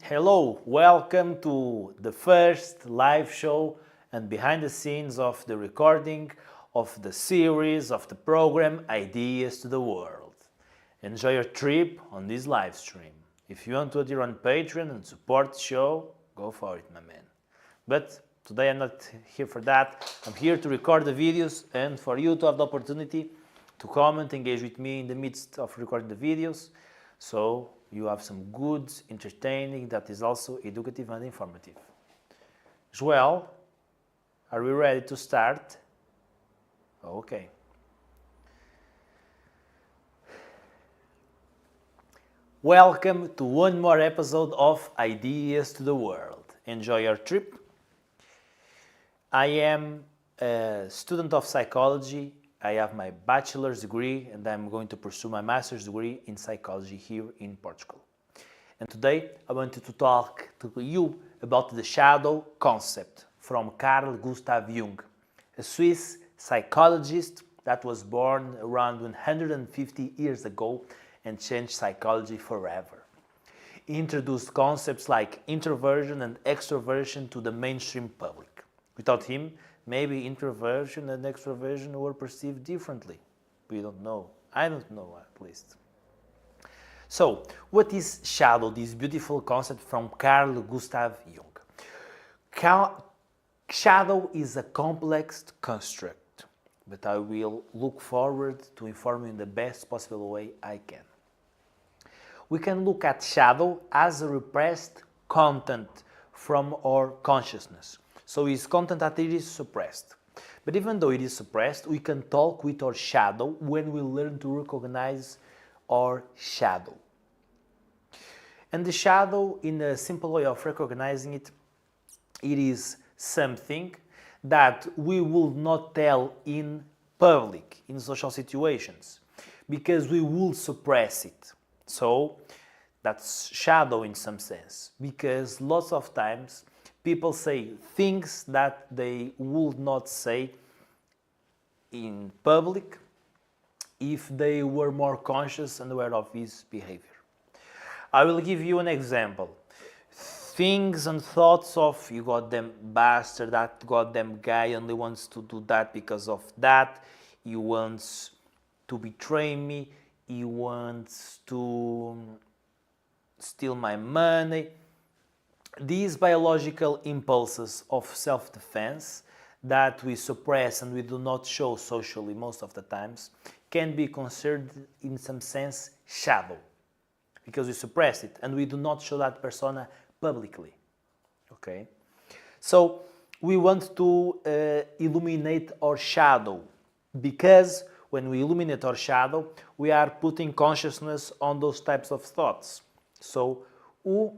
Hello, welcome to the first live show and behind the scenes of the recording of the series of the program Ideas to the World. Enjoy your trip on this live stream. If you want to adhere on Patreon and support the show, go for it, my man. But today I'm not here for that. I'm here to record the videos and for you to have the opportunity to comment, engage with me in the midst of recording the videos. So you have some good, entertaining, that is also educative and informative. Joel, are we ready to start? Okay. Welcome to one more episode of Ideas to the World. Enjoy your trip. I am a student of psychology. I have my bachelor's degree and I'm going to pursue my master's degree in psychology here in Portugal. And today I wanted to talk to you about the shadow concept from Carl Gustav Jung, a Swiss psychologist that was born around 150 years ago and changed psychology forever. He introduced concepts like introversion and extroversion to the mainstream public. Without him, maybe introversion and extroversion were perceived differently. We don't know. I don't know, at least. So, what is shadow, this beautiful concept from Carl Gustav Jung? Shadow is a complex construct, but I will look forward to inform you in the best possible way I can. We can look at shadow as a repressed content from our consciousness. So it's content that it is suppressed. But even though it is suppressed, we can talk with our shadow when we learn to recognize our shadow. And the shadow, in a simple way of recognizing it, it is something that we will not tell in public, in social situations, because we will suppress it. So that's shadow in some sense, because lots of times people say things that they would not say in public if they were more conscious and aware of his behavior. I will give you an example. Things and thoughts of, you got them bastard, that goddamn guy only wants to do that because of that, he wants to betray me, he wants to steal my money. These biological impulses of self-defense that we suppress and we do not show socially most of the times can be considered in some sense shadow, because we suppress it and we do not show that persona publicly. Okay? So we want to illuminate our shadow, because when we illuminate our shadow, we are putting consciousness on those types of thoughts. So who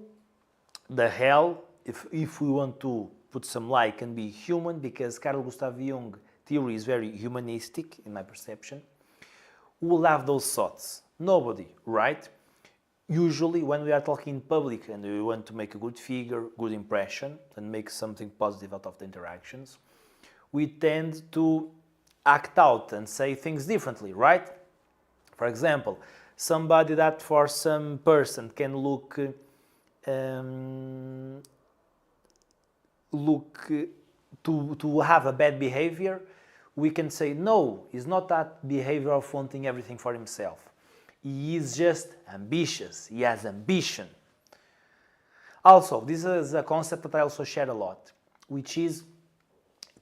the hell, if we want to put some light, can be human, because Carl Gustav Jung theory is very humanistic in my perception. Who will have those thoughts? Nobody, right? Usually when we are talking in public and we want to make a good figure, good impression, and make something positive out of the interactions, we tend to act out and say things differently, right? For example, somebody that for some person can look to have a bad behavior, we can say, no, it's not that behavior of wanting everything for himself. He is just ambitious. He has ambition. Also, this is a concept that I also share a lot, which is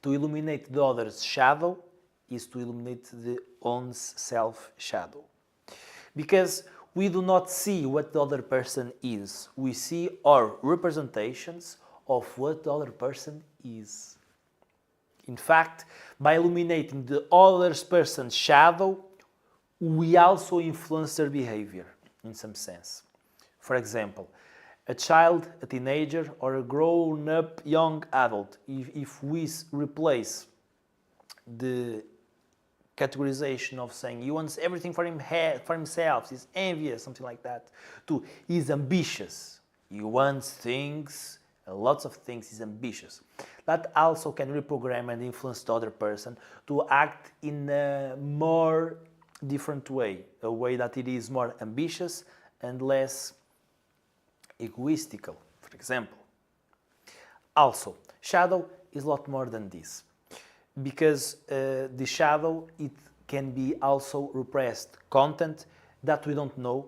to illuminate the other's shadow is to illuminate the own self shadow. Because we do not see what the other person is. We see our representations of what the other person is. In fact, by illuminating the other person's shadow, we also influence their behavior in some sense. For example, a child, a teenager, or a grown-up young adult, if we replace the categorization of saying he wants everything for himself, he's envious, something like that, to he's ambitious, he wants things, lots of things, he's ambitious. That also can reprogram and influence the other person to act in a more different way, a way that it is more ambitious and less egoistical, for example. Also, shadow is a lot more than this, because the shadow, it can be also repressed content that we don't know.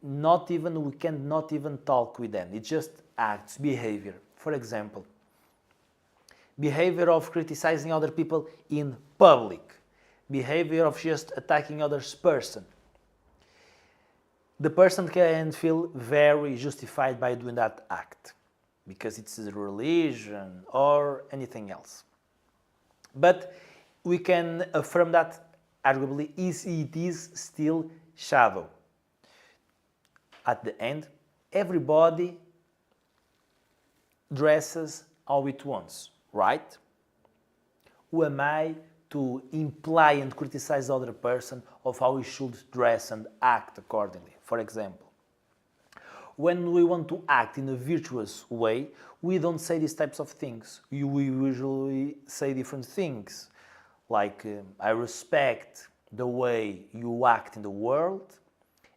We cannot even talk with them. It just acts, behavior. For example, behavior of criticizing other people in public, behavior of just attacking other person. The person can feel very justified by doing that act because it's a religion or anything else. But we can affirm that arguably it is still shadow. At the end, everybody dresses how it wants, right? Who am I to imply and criticize the other person of how he should dress and act accordingly? For example, when we want to act in a virtuous way, we don't say these types of things. We usually say different things, like I respect the way you act in the world,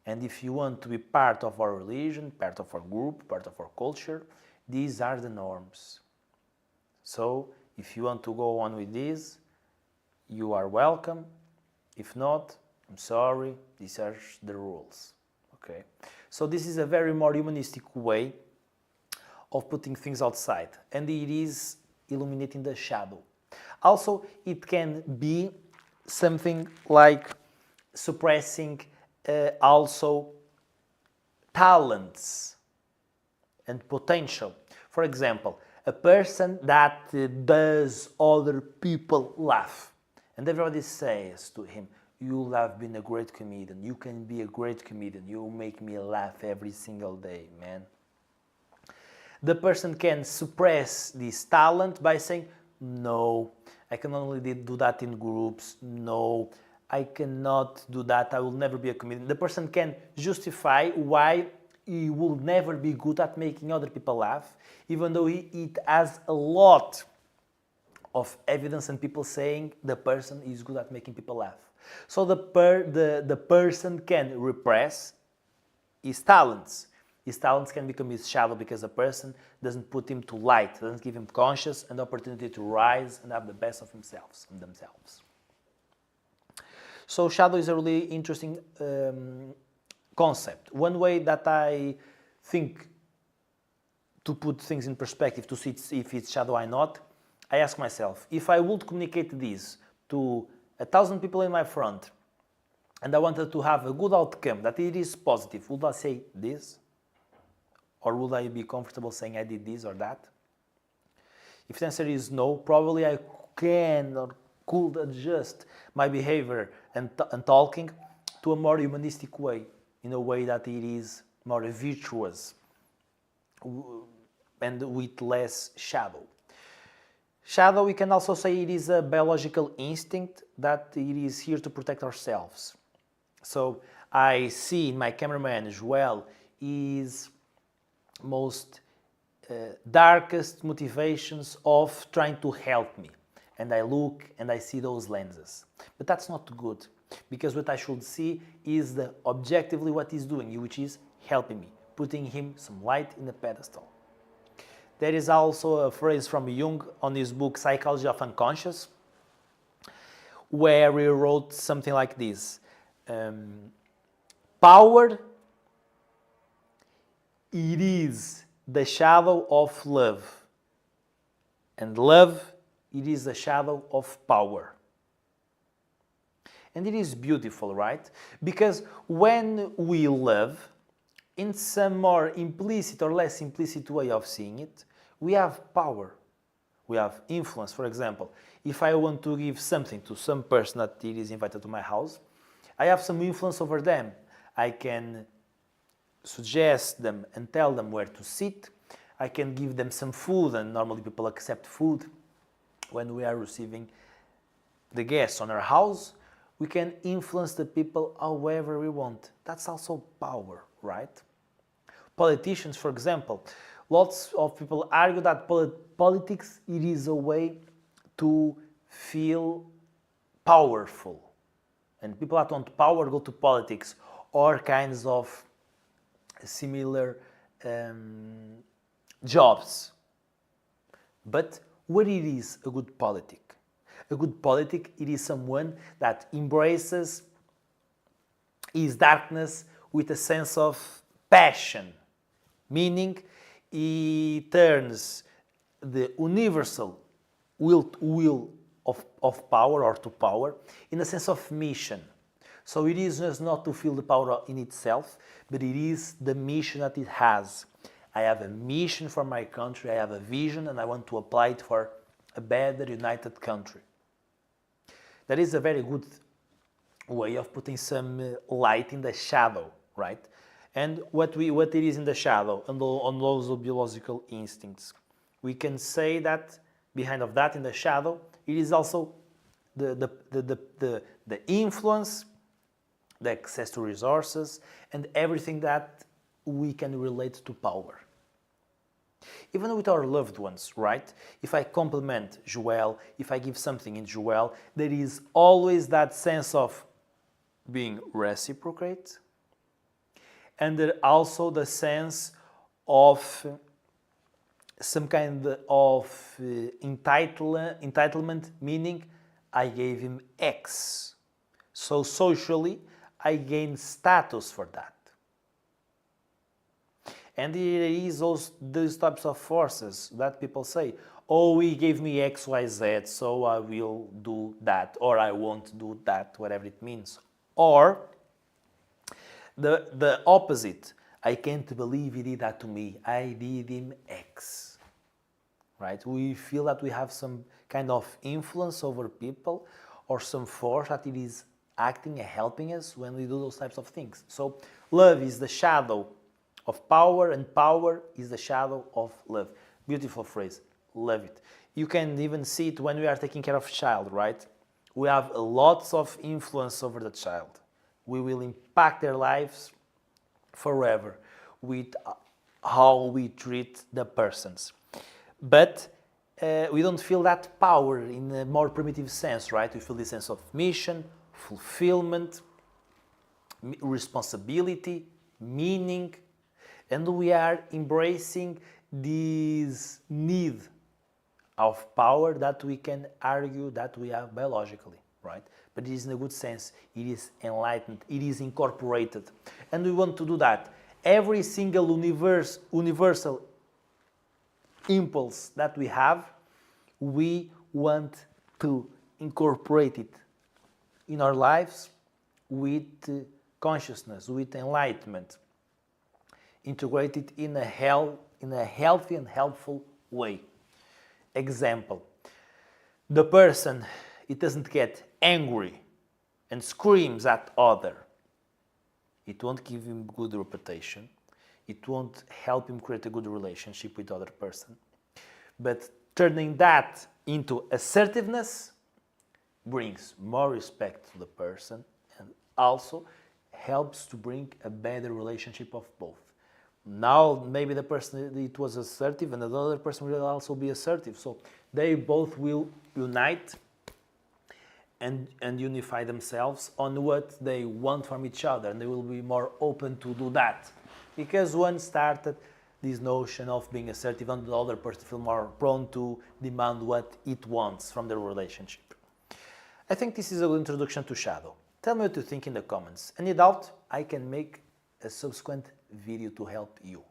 and if you want to be part of our religion, part of our group, part of our culture, these are the norms. So, if you want to go on with this, you are welcome. If not, I'm sorry, these are the rules. Okay? So this is a very more humanistic way of putting things outside, and it is illuminating the shadow. Also, it can be something like suppressing also talents and potential. For example, a person that does other people laugh, and everybody says to him, you have been a great comedian, you can be a great comedian, you make me laugh every single day, man. The person can suppress this talent by saying, no, I can only do that in groups, no, I cannot do that, I will never be a comedian. The person can justify why he will never be good at making other people laugh, even though it has a lot of evidence and people saying the person is good at making people laugh. So the person can repress his talents. His talents can become his shadow because the person doesn't put him to light, doesn't give him conscious and opportunity to rise and have the best of themselves. So shadow is a really interesting concept. One way that I think to put things in perspective, to see if it's shadow or not, I ask myself, if I would communicate this to 1,000 people in my front and I wanted to have a good outcome, that it is positive, would I say this? Or would I be comfortable saying I did this or that? If the answer is no, probably I can or could adjust my behavior and talking to a more humanistic way, in a way that it is more virtuous and with less shadow. Shadow, we can also say it is a biological instinct that it is here to protect ourselves. So I see in my cameraman Joel his most darkest motivations of trying to help me. And I look and I see those lenses. But that's not good, because what I should see is objectively what he's doing, which is helping me, putting him some light in the pedestal. There is also a phrase from Jung on his book Psychology of Unconscious, where he wrote something like this. Power, it is the shadow of love. And love, it is the shadow of power. And it is beautiful, right? Because when we love, in some more implicit or less implicit way of seeing it, we have power. We have influence. For example, if I want to give something to some person that is invited to my house, I have some influence over them. I can suggest them and tell them where to sit. I can give them some food, and normally people accept food when we are receiving the guests on our house. We can influence the people however we want. That's also power, right? Politicians, for example, lots of people argue that politics, it is a way to feel powerful. And people that want power go to politics, or kinds of similar jobs. But what it is a good politic? A good politic, it is someone that embraces his darkness with a sense of passion, meaning he turns the universal will of power or to power in a sense of mission. So it is just not to feel the power in itself, but it is the mission that it has. I have a mission for my country, I have a vision, and I want to apply it for a better, united country. That is a very good way of putting some light in the shadow, right? And what it is in the shadow, on those biological instincts. We can say that behind of that in the shadow, it is also the influence, the access to resources, and everything that we can relate to power. Even with our loved ones, right? If I compliment Joel, if I give something in Joel, there is always that sense of being reciprocate, and there also the sense of some kind of entitlement, meaning I gave him X. So socially, I gain status for that. And there is those types of forces that people say, oh, he gave me X, Y, Z, so I will do that, or I won't do that, whatever it means. Or the opposite, I can't believe he did that to me, I did him X. Right? We feel that we have some kind of influence over people or some force that it is acting and helping us when we do those types of things. So love is the shadow of power, and power is the shadow of love. Beautiful phrase. Love it. You can even see it when we are taking care of a child, right? We have lots of influence over the child. We will impact their lives forever with how we treat the persons. But we don't feel that power in a more primitive sense, right? We feel this sense of mission, fulfillment, responsibility, meaning, and we are embracing this need of power that we can argue that we have biologically, right? But it is in a good sense, it is enlightened, it is incorporated. And we want to do that. Every single universal impulse that we have, we want to incorporate it in our lives with consciousness, with enlightenment. Integrate it in a healthy and helpful way. Example, the person, it doesn't get angry and screams at other. It won't give him good reputation. It won't help him create a good relationship with the other person. But turning that into assertiveness brings more respect to the person and also helps to bring a better relationship of both. Now maybe the person, it was assertive and the other person will also be assertive. So they both will unite and unify themselves on what they want from each other, and they will be more open to do that. Because one started this notion of being assertive and the other person feel more prone to demand what it wants from the relationship. I think this is a good introduction to shadow. Tell me what you think in the comments. Any doubt, I can make a subsequent video to help you.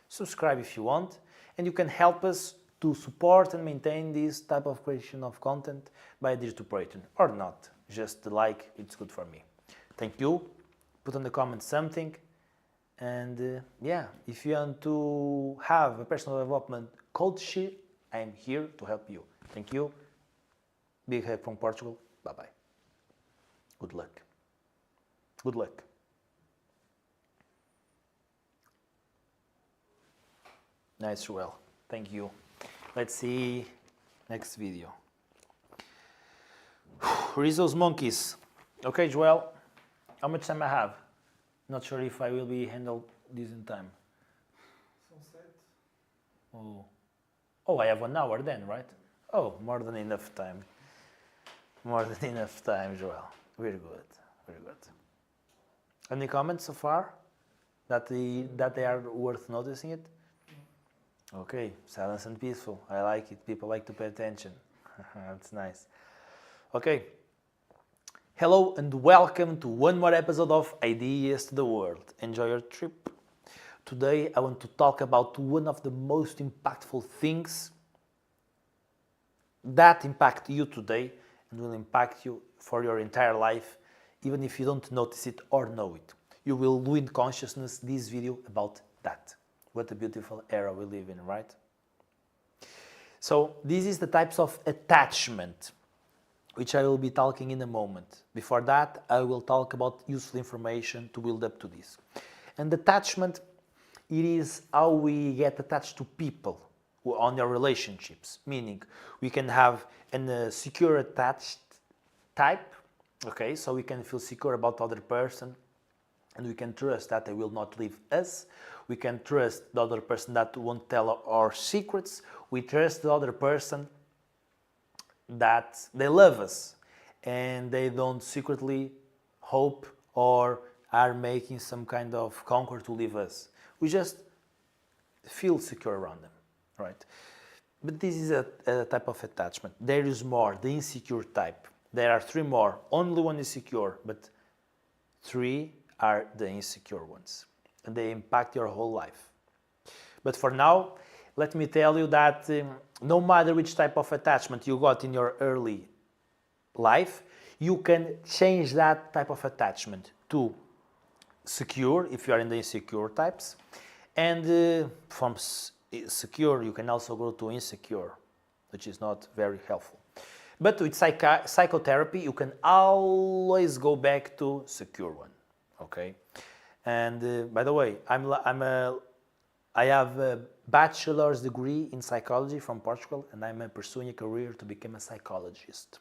Subscribe if you want, and you can help us to support and maintain this type of creation of content by a digital Patreon, or not. Just the like, it's good for me. Thank you. Put in the comments something. And yeah, if you want to have a personal development coach, I'm here to help you. Thank you. Big hug from Portugal. Bye-bye. Good luck. Good luck. Nice, Joel. Thank you. Let's see next video. Rizzo's monkeys. Okay, Joel. How much time I have? Not sure if I will be handled this in time. Sunset. Oh, I have 1 hour then, right? Oh, more than enough time. More than enough time, Joel. Very good. Very good. Any comments so far that they are worth noticing it? Okay, silence and peaceful. I like it. People like to pay attention. That's nice. Okay. Hello and welcome to one more episode of Ideas to the World. Enjoy your trip. Today I want to talk about one of the most impactful things that impact you today and will impact you for your entire life, even if you don't notice it or know it. You will do in consciousness this video about that. What a beautiful era we live in, right? So this is the types of attachment which I will be talking in a moment. Before that, I will talk about useful information to build up to this. And attachment, it is how we get attached to people on your relationships, meaning we can have a secure attached type, okay, so we can feel secure about other person and we can trust that they will not leave us. We can trust the other person that won't tell our secrets. We trust the other person that they love us and they don't secretly hope or are making some kind of conquer to leave us. We just feel secure around them, right? But this is a type of attachment. There is more, the insecure type. There are three more. Only one is secure, but three are the insecure ones. And they impact your whole life. But for now, let me tell you that no matter which type of attachment you got in your early life, you can change that type of attachment to secure if you are in the insecure types. And from secure, you can also go to insecure, which is not very helpful. But with psychotherapy, you can always go back to secure one, okay? And by the way, I have a bachelor's degree in psychology from Portugal, and I'm pursuing a career to become a psychologist.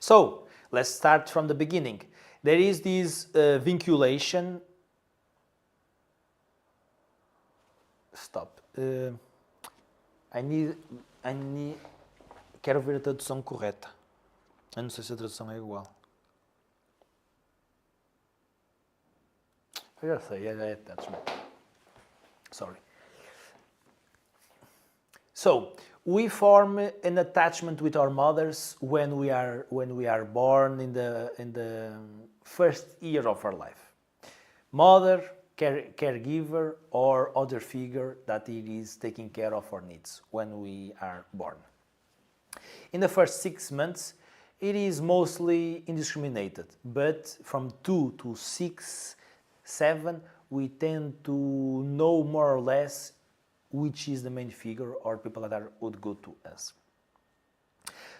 So let's start from the beginning. There is this vinculation. Stop. I need. Quero ver a tradução correta. Eu não sei se a tradução é igual. Eu já sei, é attachment. Sorry. So we form an attachment with our mothers when we are born in the first year of our life. Mother, caregiver, or other figure that it is taking care of our needs when we are born. In the first 6 months, it is mostly indiscriminated, but from 2 to 6, 7, we tend to know more or less which is the main figure or people that are would go to us.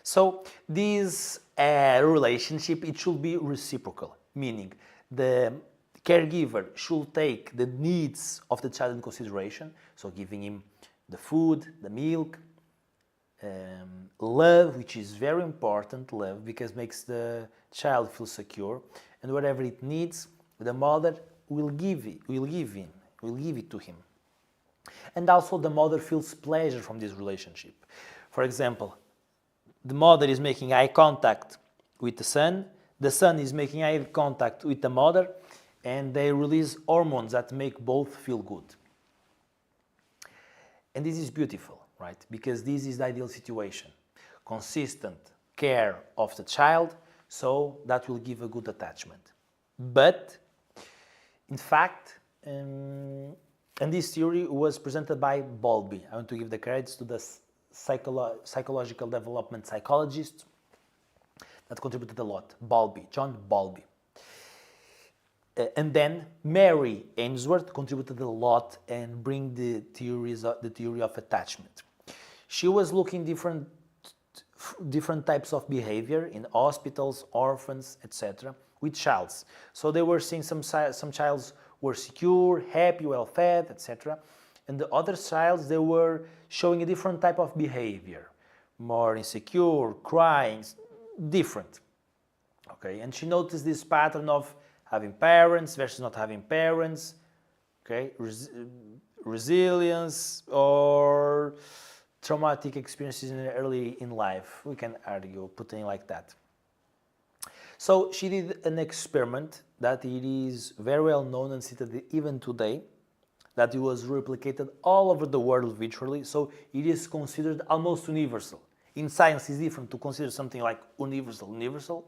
So this relationship, it should be reciprocal, meaning the caregiver should take the needs of the child in consideration, so giving him the food, the milk, love, which is very important, love, because makes the child feel secure, and whatever it needs, the mother will give it to him. And also the mother feels pleasure from this relationship. For example, the mother is making eye contact with the son is making eye contact with the mother, and they release hormones that make both feel good. And this is beautiful, right? Because this is the ideal situation. Consistent care of the child, so that will give a good attachment. But, in fact, and this theory was presented by Bowlby. I want to give the credits to the psychological development psychologist that contributed a lot. Bowlby, John Bowlby. And then Mary Ainsworth contributed a lot and bring the theory of attachment. She was looking different types of behavior in hospitals, orphans, etc. with childs. So they were seeing some childs were secure, happy, well fed, etc. And the other childs, they were showing a different type of behavior, more insecure, crying, different. Okay, and she noticed this pattern of having parents versus not having parents, okay, resilience or traumatic experiences early in life. We can argue, putting it like that. So she did an experiment that it is very well known and cited even today, that it was replicated all over the world virtually, so it is considered almost universal. In science, it's different to consider something like universal.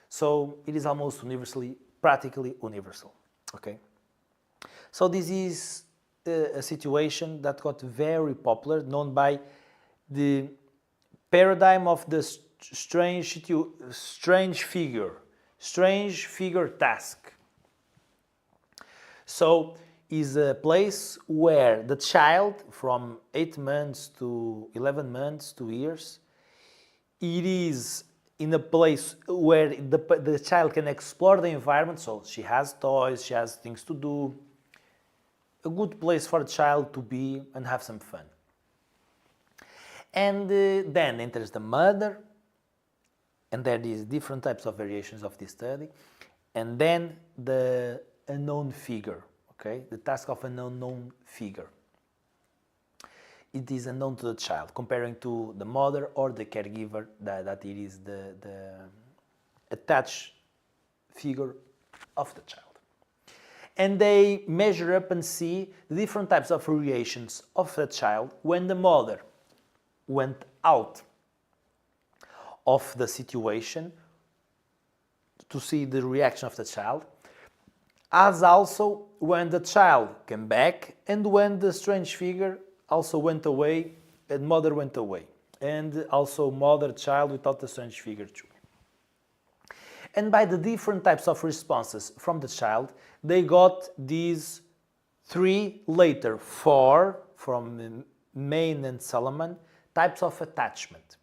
So it is almost universally, practically universal. Okay. So this is a situation that got very popular, known by the paradigm of the strange figure task. So is a place where the child from 8 months to 11 months, 2 years, it is in a place where the child can explore the environment, so she has toys, she has things to do, a good place for a child to be and have some fun. And then enters the mother, and there is different types of variations of this study, and then the unknown figure, okay, the task of an unknown figure. It is unknown to the child, comparing to the mother or the caregiver, that it is the attached figure of the child. And they measure up and see the different types of variations of the child when the mother went out of the situation to see the reaction of the child, as also when the child came back and when the strange figure also went away and mother went away, and also mother-child without the strange figure too. And by the different types of responses from the child, they got these 3, later 4, from Main and Solomon, types of attachment.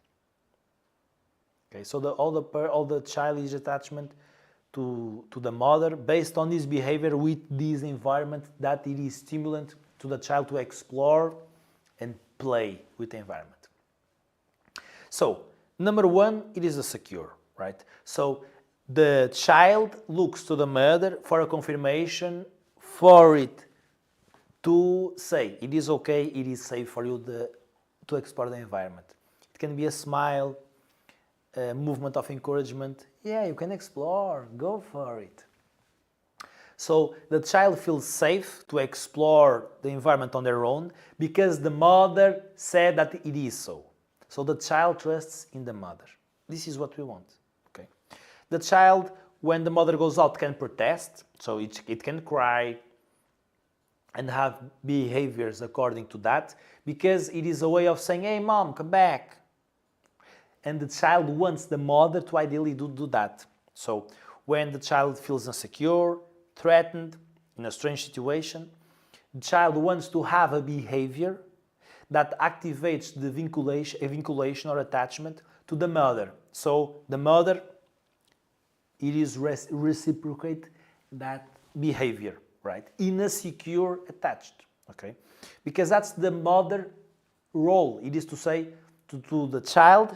Okay, so all the childish attachment to the mother based on this behavior with this environment that it is stimulant to the child to explore and play with the environment. So, number 1, it is a secure, right? So, the child looks to the mother for a confirmation for it to say it is okay, it is safe for you to explore the environment. It can be a smile, a movement of encouragement. Yeah, you can explore, go for it. So the child feels safe to explore the environment on their own because the mother said that it is so. So the child trusts in the mother. This is what we want. Okay. The child, when the mother goes out, can protest. So it can cry and have behaviors according to that, because it is a way of saying, hey mom, come back. And the child wants the mother to ideally do that. So when the child feels insecure, threatened, in a strange situation, the child wants to have a behavior that activates the vinculation or attachment to the mother. So the mother, it is reciprocate that behavior, right? In a secure attached, okay? Because that's the mother role. It is to say to the child,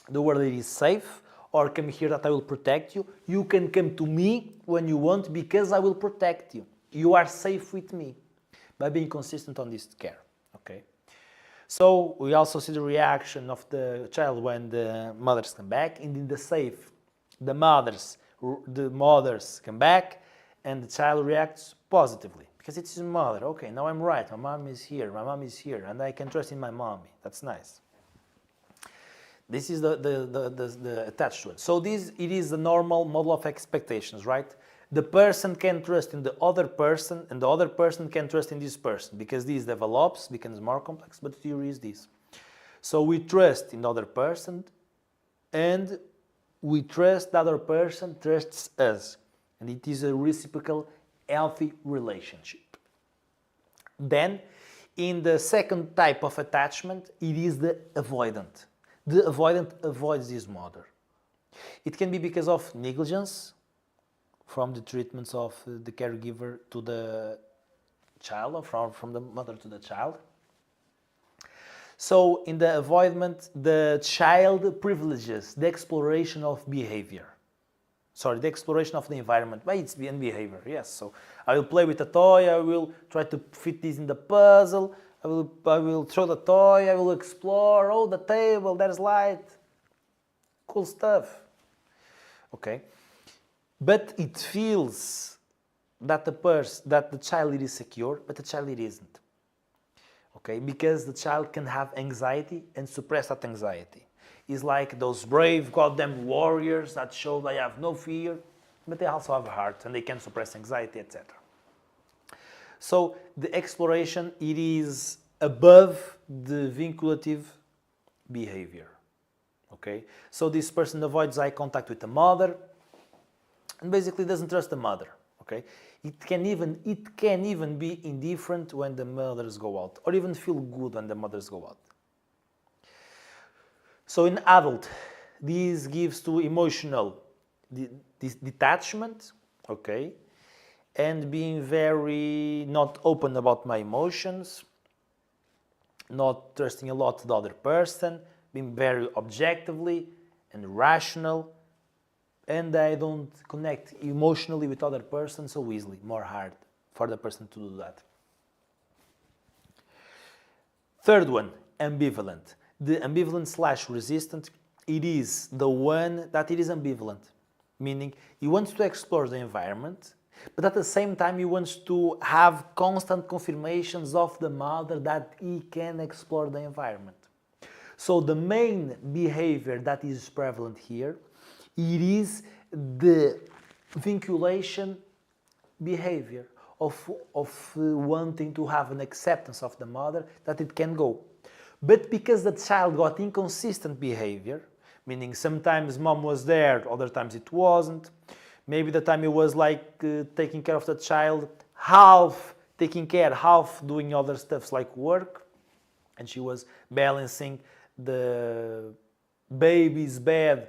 the world is safe, or come here that I will protect you. You can come to me when you want because I will protect you. You are safe with me, by being consistent on this care, okay? So we also see the reaction of the child when the mothers come back, and in the safe, the mothers come back, and the child reacts positively because it's his mother. Okay, now I'm right. My mom is here, and I can trust in my mommy. That's nice. This is the attached one. So it is the normal model of expectations, right? The person can trust in the other person, and the other person can trust in this person, because this develops, becomes more complex, but the theory is this. So we trust in the other person, and we trust the other person trusts us. And it is a reciprocal, healthy relationship. Then, in the second type of attachment, it is the avoidant. The avoidant avoids this mother. It can be because of negligence, from the treatments of the caregiver to the child, or from the mother to the child. So in the avoidment, the child privileges the exploration of behavior. Sorry, the exploration of the environment. Well, it's behavior, yes. So I will play with a toy, I will try to fit this in the puzzle, I will throw the toy, I will explore, oh, the table, there's light. Cool stuff. Okay. But it feels that the child is secure, but the child it isn't. Okay, because the child can have anxiety and suppress that anxiety. It's like those brave goddamn warriors that show they have no fear, but they also have a heart and they can suppress anxiety, etc. So the exploration, it is above the vinculative behavior. Okay, so this person avoids eye contact with the mother and basically doesn't trust the mother. Okay, it can even be indifferent when the mothers go out, or even feel good when the mothers go out. So in adult, this gives to emotional detachment, okay, and being very not open about my emotions, not trusting a lot the other person, being very objectively and rational, and I don't connect emotionally with other person so easily, more hard for the person to do that. Third one, ambivalent. The ambivalent / resistant, it is the one that it is ambivalent, meaning he wants to explore the environment, but at the same time he wants to have constant confirmations of the mother that he can explore the environment. So the main behavior that is prevalent here, it is the vinculation behavior of wanting to have an acceptance of the mother that it can go. But because the child got inconsistent behavior, meaning sometimes mom was there, other times it wasn't, maybe the time it was like taking care of the child, half taking care, half doing other stuffs like work, and she was balancing the baby's bed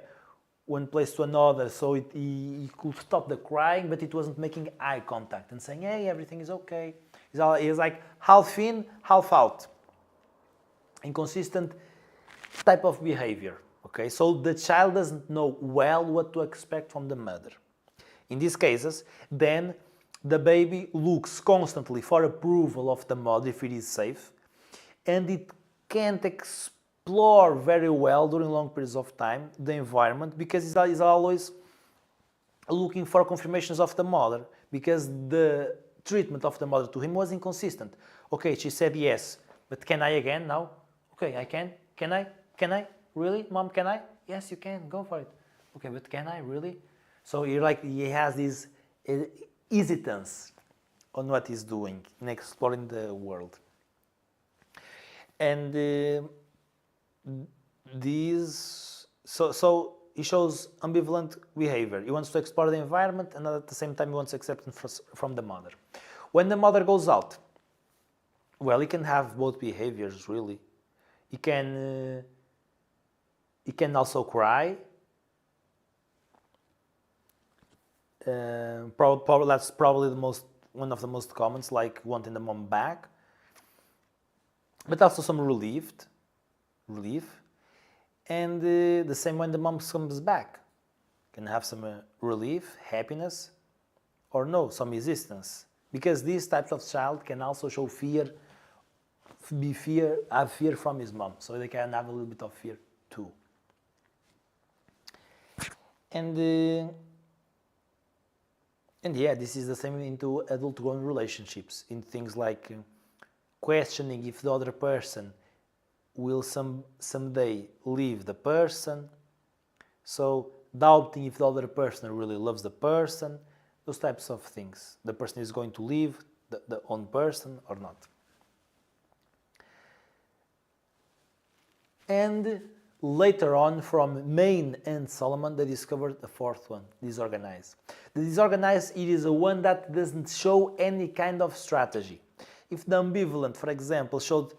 one place to another, so he could stop the crying, but it wasn't making eye contact and saying, hey, everything is okay. He's like half in, half out. Inconsistent type of behavior. Okay, so the child doesn't know well what to expect from the mother. In these cases, then the baby looks constantly for approval of the mother if it is safe, and it can't explore very well during long periods of time the environment because he's always looking for confirmations of the mother because the treatment of the mother to him was inconsistent. Okay, she said yes, but can I again now? Okay, I can. Can I? Can I? Really? Mom, can I? Yes, you can. Go for it. Okay, but can I really? So he has this hesitance on what he's doing in exploring the world. And so he shows ambivalent behavior. He wants to explore the environment and at the same time he wants acceptance from the mother. When the mother goes out, well, he can have both behaviors really. He can also cry. That's probably one of the most common, like wanting the mom back. But also some relief, and the same when the mom comes back, can have some relief, happiness, or no, some resistance, because these types of child can also show fear, have fear from his mom, so they can have a little bit of fear too. And yeah, this is the same into adult-grown relationships, in things like questioning if the other person will someday leave the person, so doubting if the other person really loves the person, those types of things. The person is going to leave the own person or not. And later on, from Maine and Solomon, they discovered the fourth one, disorganized. The disorganized, it is a one that doesn't show any kind of strategy. If the ambivalent, for example, showed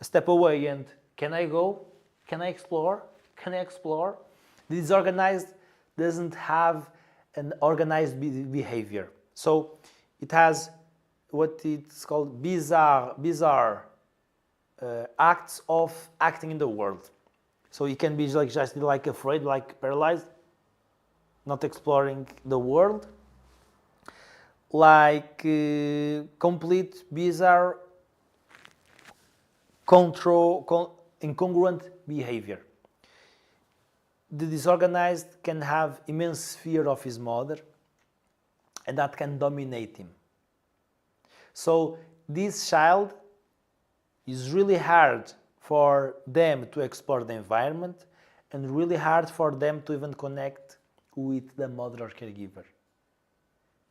a step away and can I go? Can I explore? Can I explore? The disorganized doesn't have an organized behavior. So it has what it's called bizarre acts of acting in the world. So it can be just like afraid, like paralyzed, not exploring the world, like complete bizarre incongruent behavior. The disorganized can have immense fear of his mother and that can dominate him. So this child is really hard for them to explore the environment and really hard for them to even connect with the mother or caregiver.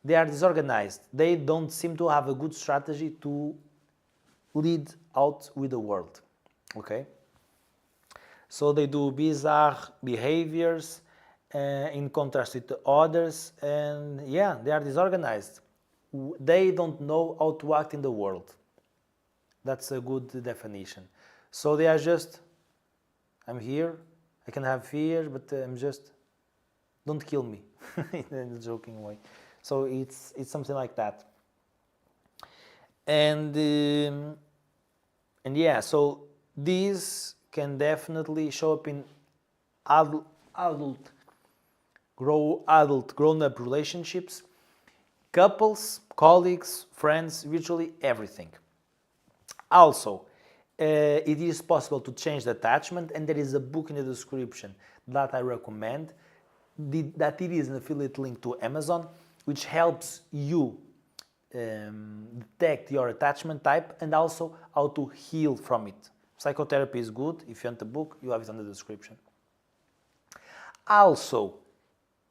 They are disorganized. They don't seem to have a good strategy to lead out with the world. Okay? So they do bizarre behaviors in contrast with the others, and yeah, they are disorganized. They don't know how to act in the world. That's a good definition. So they are just, I'm here, I can have fear, but I'm just, don't kill me, in a joking way. So it's something like that. And yeah, so these can definitely show up in adult grown-up relationships, couples, colleagues, friends, virtually everything. Also, it is possible to change the attachment, and there is a book in the description that I recommend. That it is an affiliate link to Amazon, which helps you detect your attachment type and also how to heal from it. Psychotherapy is good. If you want the book, you have it on the description. Also,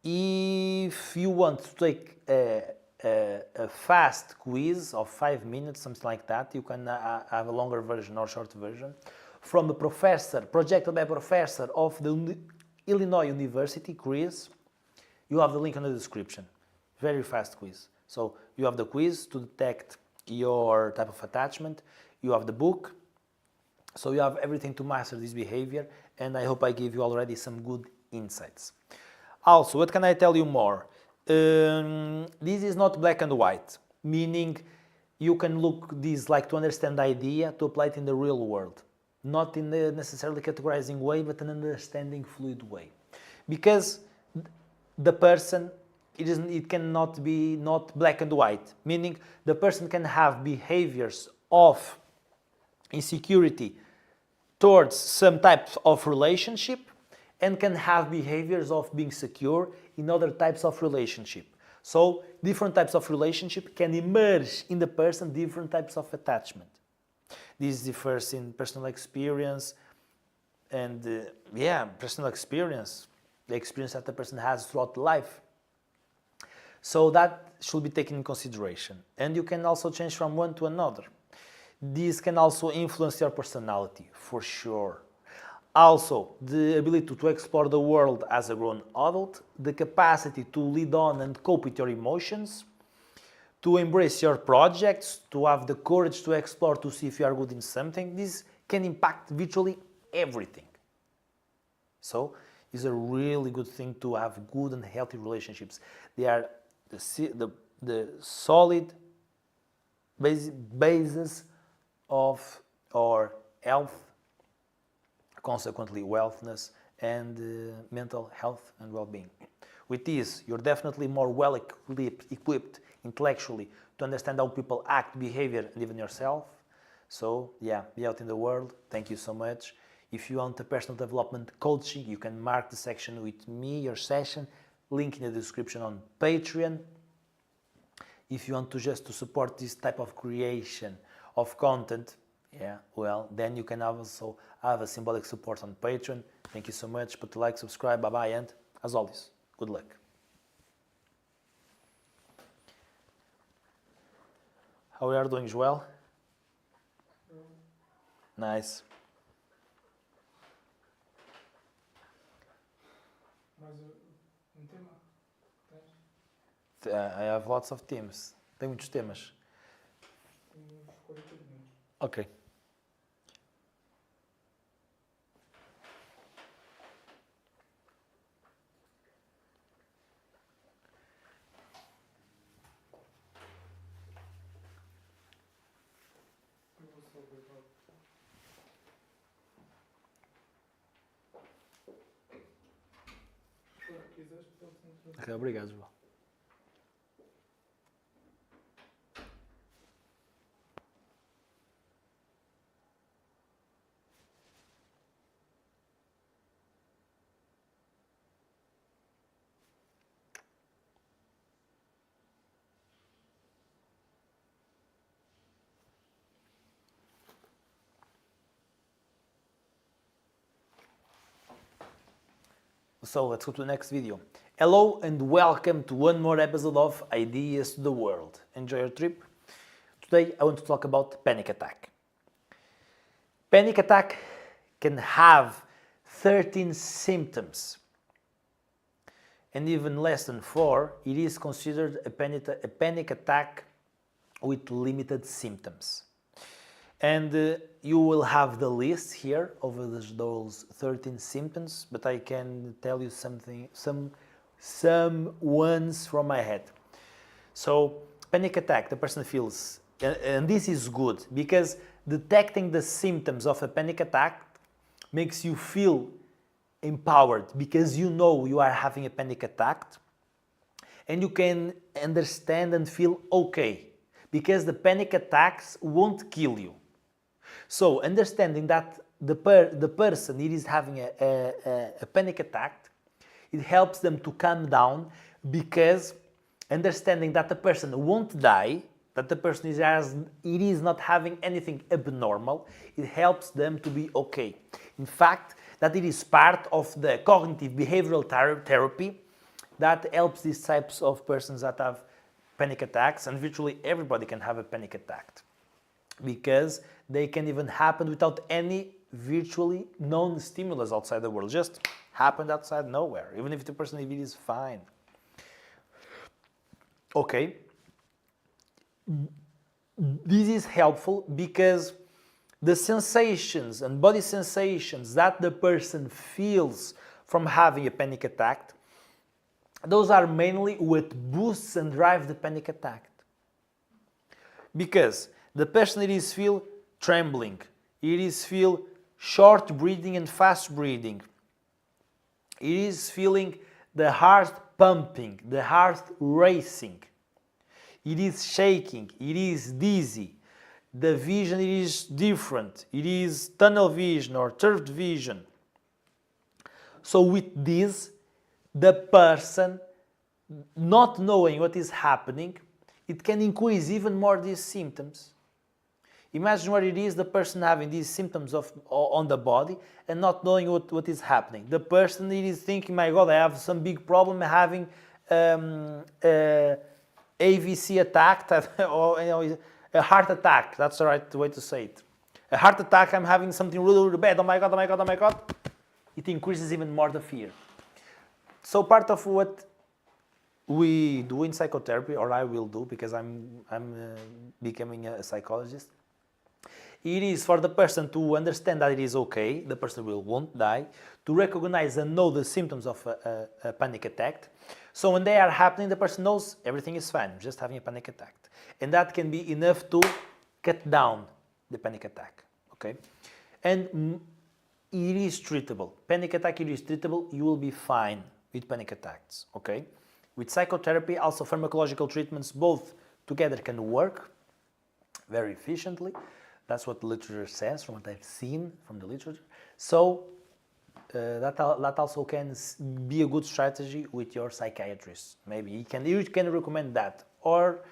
if you want to take a fast quiz of 5 minutes, something like that, you can have a longer version or short version from a professor, projected by a professor of the Illinois University, Chris. You have the link in the description. Very fast quiz. So you have the quiz to detect your type of attachment. You have the book. So you have everything to master this behavior, and I hope I give you already some good insights. Also, what can I tell you more? This is not black and white, meaning you can look this like to understand the idea, to apply it in the real world. Not in the necessarily categorizing way, but an understanding fluid way. Because the person, it cannot be not black and white, meaning the person can have behaviors of insecurity towards some types of relationship and can have behaviors of being secure in other types of relationship. So different types of relationship can emerge in the person, different types of attachment. This differs in personal experience and personal experience, the experience that the person has throughout life. So that should be taken in consideration. And you can also change from one to another. This can also influence your personality, for sure. Also, the ability to explore the world as a grown adult, the capacity to lead on and cope with your emotions, to embrace your projects, to have the courage to explore to see if you are good in something. This can impact virtually everything. So, it's a really good thing to have good and healthy relationships. They are the solid basis of our health, consequently wellness and mental health and well-being. With this, you're definitely more well equipped intellectually to understand how people act, behavior, and even yourself. So yeah, be out in the world. Thank you so much. If you want a personal development coaching, you can mark the section with me, your session, link in the description on Patreon. If you want to support this type of creation of content, then you can also have a symbolic support on Patreon. Thank you so much. Put a like, subscribe, bye-bye, and as always, good luck. How are you doing, Joel? Nice. Mais tema? Tens? I have lots of themes. Tem muitos temas. Uns 40 minutos. Ok. Eu vou só ver lá. Se quiseres, pode ser. Ok, obrigado, Joel. So let's go to the next video. Hello and welcome to one more episode of Ideas to the World. Enjoy your trip. Today I want to talk about panic attack. Panic attack can have 13 symptoms, and even less than 4, it is considered a panic attack with limited symptoms. And you will have the list here of those 13 symptoms, but I can tell you some ones from my head. So panic attack, the person feels, and this is good because detecting the symptoms of a panic attack makes you feel empowered because you know you are having a panic attack and you can understand and feel okay because the panic attacks won't kill you. So understanding that the person it is having a panic attack, it helps them to calm down because understanding that the person won't die, that the person is not having anything abnormal, it helps them to be okay. In fact, that it is part of the cognitive behavioral therapy that helps these types of persons that have panic attacks, and virtually everybody can have a panic attack because they can even happen without any virtually known stimulus outside the world, just happened outside nowhere, even if the person is fine. Okay, this is helpful because the sensations and body sensations that the person feels from having a panic attack, those are mainly what boosts and drives the panic attack. Because the person it is feel trembling, it is feel short breathing and fast breathing, it is feeling the heart pumping, the heart racing, it is shaking, it is dizzy, the vision it is different, it is tunnel vision or third vision. So with this, the person not knowing what is happening, it can increase even more these symptoms. Imagine what it is, the person having these symptoms on the body and not knowing what is happening. The person it is thinking, my God, I have some big problem having AVC attack, or a heart attack. That's the right way to say it. A heart attack, I'm having something really, really bad. Oh my God, oh my God, oh my God. It increases even more the fear. So part of what we do in psychotherapy, or I will do because I'm becoming a psychologist, it is for the person to understand that it is okay, the person won't die, to recognize and know the symptoms of a panic attack. So when they are happening, the person knows everything is fine, just having a panic attack. And that can be enough to cut down the panic attack, okay? And it is treatable. Panic attack, it is treatable, you will be fine with panic attacks, okay? With psychotherapy, also pharmacological treatments, both together can work very efficiently. That's what the literature says, from what I've seen from the literature. So that also can be a good strategy with your psychiatrist. Maybe you can recommend that. Or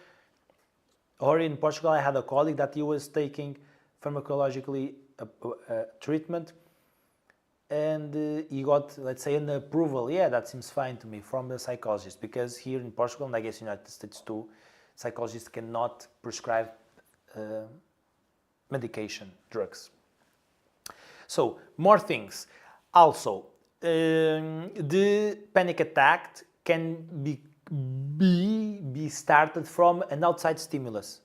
in Portugal, I had a colleague that he was taking pharmacologically treatment, and he got, let's say, an approval. Yeah, that seems fine to me from the psychologist, because here in Portugal, and I guess in the United States too, psychologists cannot prescribe medication, drugs. So, more things. Also, the panic attack can be started from an outside stimulus.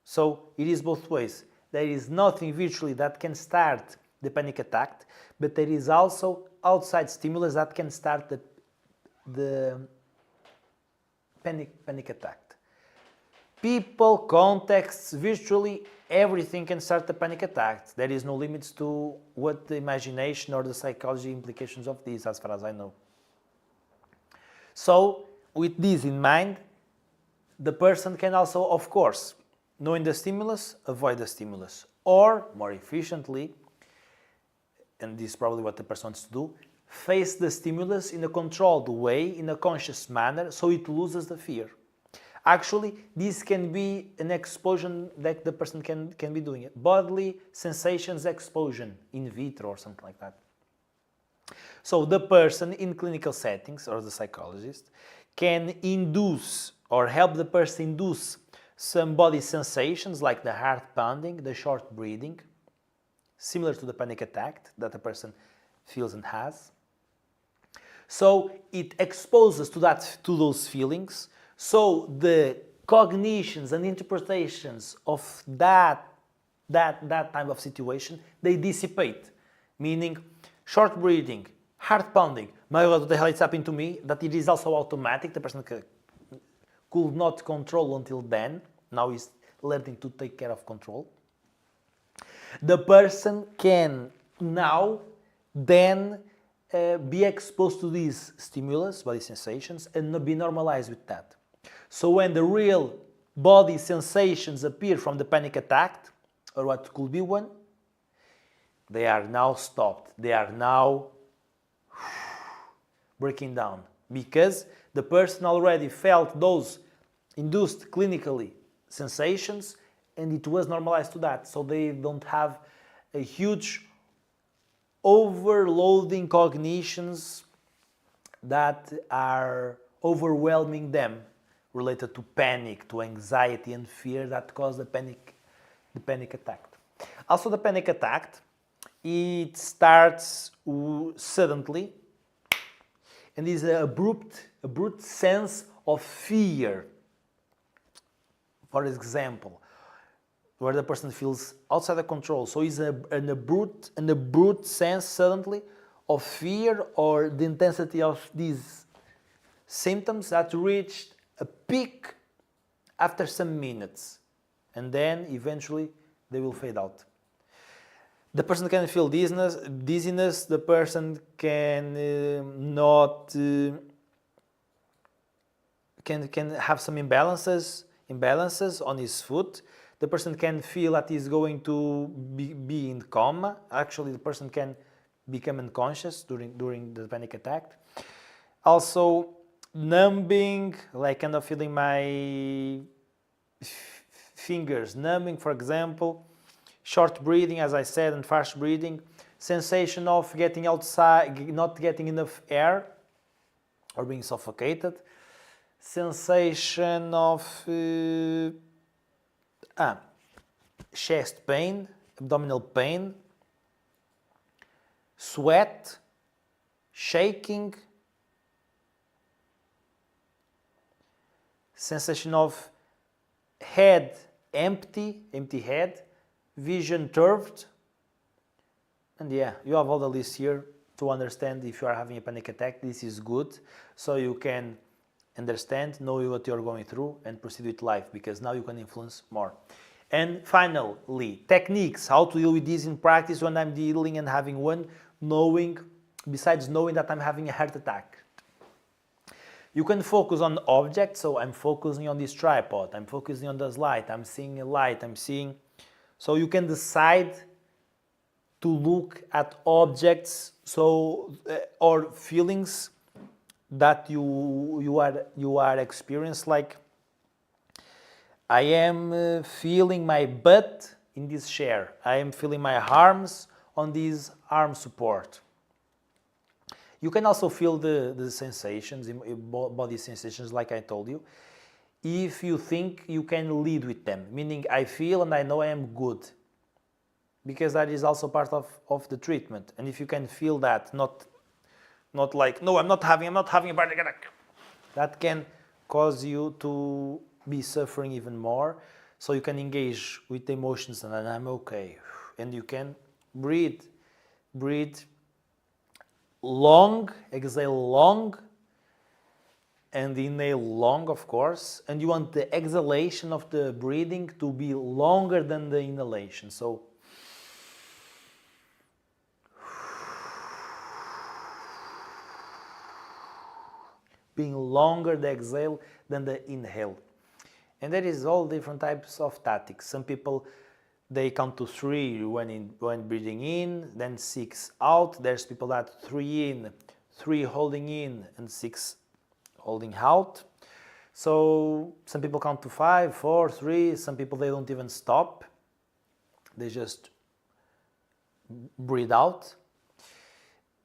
So, it is both ways. There is nothing virtually that can start the panic attack, but there is also outside stimulus that can start the panic attack. People, contexts, virtually everything can start a panic attack. There is no limits to what the imagination or the psychology implications of this, as far as I know. So, with this in mind, the person can also, of course, knowing the stimulus, avoid the stimulus. Or, more efficiently, and this is probably what the person wants to do, face the stimulus in a controlled way, in a conscious manner, so it loses the fear. Actually, this can be an explosion that the person can be doing. Bodily sensations explosion in vitro or something like that. So the person in clinical settings, or the psychologist, can induce or help the person induce some body sensations like the heart pounding, the short breathing, similar to the panic attack that the person feels and has. So it exposes to those feelings. So the cognitions and interpretations of that type of situation, they dissipate. Meaning, short breathing, heart pounding. My God, what the hell is happening to me? That it is also automatic. The person could not control until then. Now he's learning to take care of control. The person can now then be exposed to these stimulus, body sensations, and be normalized with that. So when the real body sensations appear from the panic attack, or what could be one, they are now stopped. They are now breaking down because the person already felt those induced clinically sensations and it was normalized to that. So they don't have a huge overloading cognitions that are overwhelming them related to panic, to anxiety and fear that cause the panic attack. Also the panic attack, it starts suddenly and is an abrupt sense of fear. For example, where the person feels outside of control. So it's an abrupt sense suddenly of fear or the intensity of these symptoms that reached a peak after some minutes. And then eventually they will fade out. The person can feel dizziness, the person can can have some imbalances on his foot. The person can feel that he's going to be in coma. Actually, the person can become unconscious during the panic attack. Also, numbing, like kind of feeling my fingers numbing, for example. Short breathing, as I said, and fast breathing. Sensation of getting outside, not getting enough air, or being suffocated. Sensation of chest pain, abdominal pain, sweat, shaking, sensation of head empty head, vision turbed, and yeah, you have all the list here to understand if you are having a panic attack. This is good, so you can understand, know what you're going through, and proceed with life, because now you can influence more. And finally, techniques, how to deal with this in practice when I'm dealing and having one, besides knowing that I'm having a heart attack. You can focus on objects, so I'm focusing on this tripod, I'm focusing on this light, I'm seeing a light, so you can decide to look at objects, or feelings that you are experiencing, like I am feeling my butt in this chair, I am feeling my arms on this arm support. You can also feel the sensations, body sensations, like I told you, if you think you can lead with them, meaning I feel and I know I am good, because that is also part of the treatment. And if you can feel that, not like, no, I'm not having a panic attack, that can cause you to be suffering even more. So you can engage with the emotions and I'm okay, and you can breathe long, exhale long, and inhale long, of course. And you want the exhalation of the breathing to be longer than the inhalation. So being longer the exhale than the inhale. And there is all different types of tactics. Some people, they count to 3 when breathing in, then 6 out. There's people that 3 in, 3 holding in, and 6 holding out. So some people count to 5, 4, 3. Some people, they don't even stop. They just breathe out.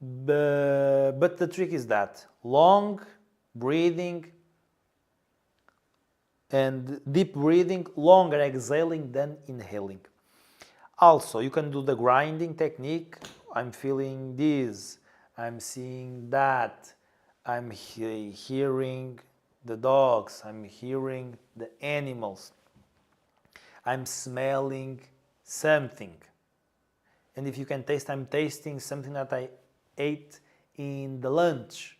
But the trick is that long breathing and deep breathing, longer exhaling than inhaling. Also, you can do the grinding technique. I'm feeling this, I'm seeing that, I'm hearing the dogs, I'm hearing the animals, I'm smelling something. And if you can taste, I'm tasting something that I ate in the lunch.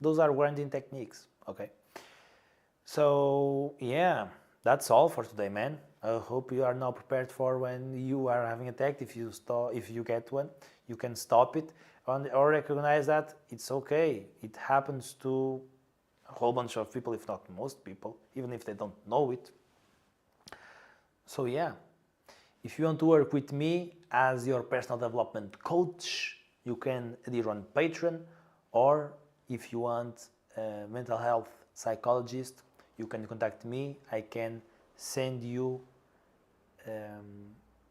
Those are grinding techniques, okay? So yeah, that's all for today, man. I hope you are now prepared for when you are having attack. If you get one, you can stop it or recognize that it's okay. It happens to a whole bunch of people, if not most people, even if they don't know it. So yeah, if you want to work with me as your personal development coach, you can either on Patreon, or if you want a mental health psychologist, you can contact me. I can send you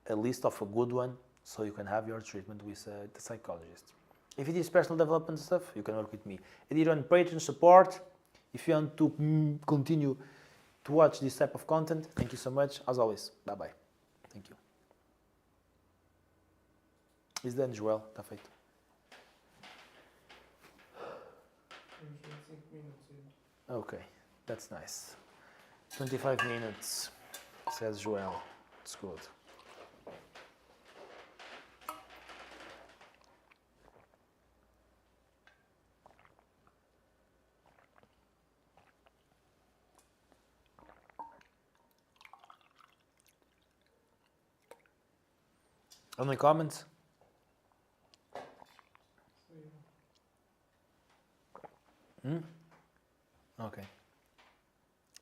a list of a good one so you can have your treatment with the psychologist. If it is personal development stuff, you can work with me. Either on Patreon support, if you want to continue to watch this type of content. Thank you so much. As always, bye-bye. Thank you. Is done, Joel. Está feito. Uns 25 minutos ainda. Okay, that's nice. 25 minutes, says Joel. It's good. Any comments? Okay.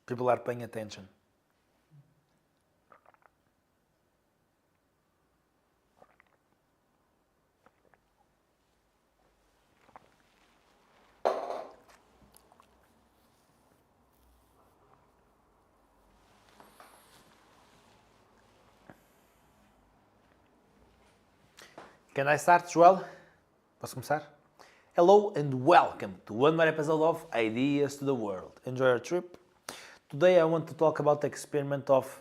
People are paying attention. Can I start, Joel? Posso começar? Hello and welcome to one more episode of Ideas to the World. Enjoy your trip. Today I want to talk about the experiment of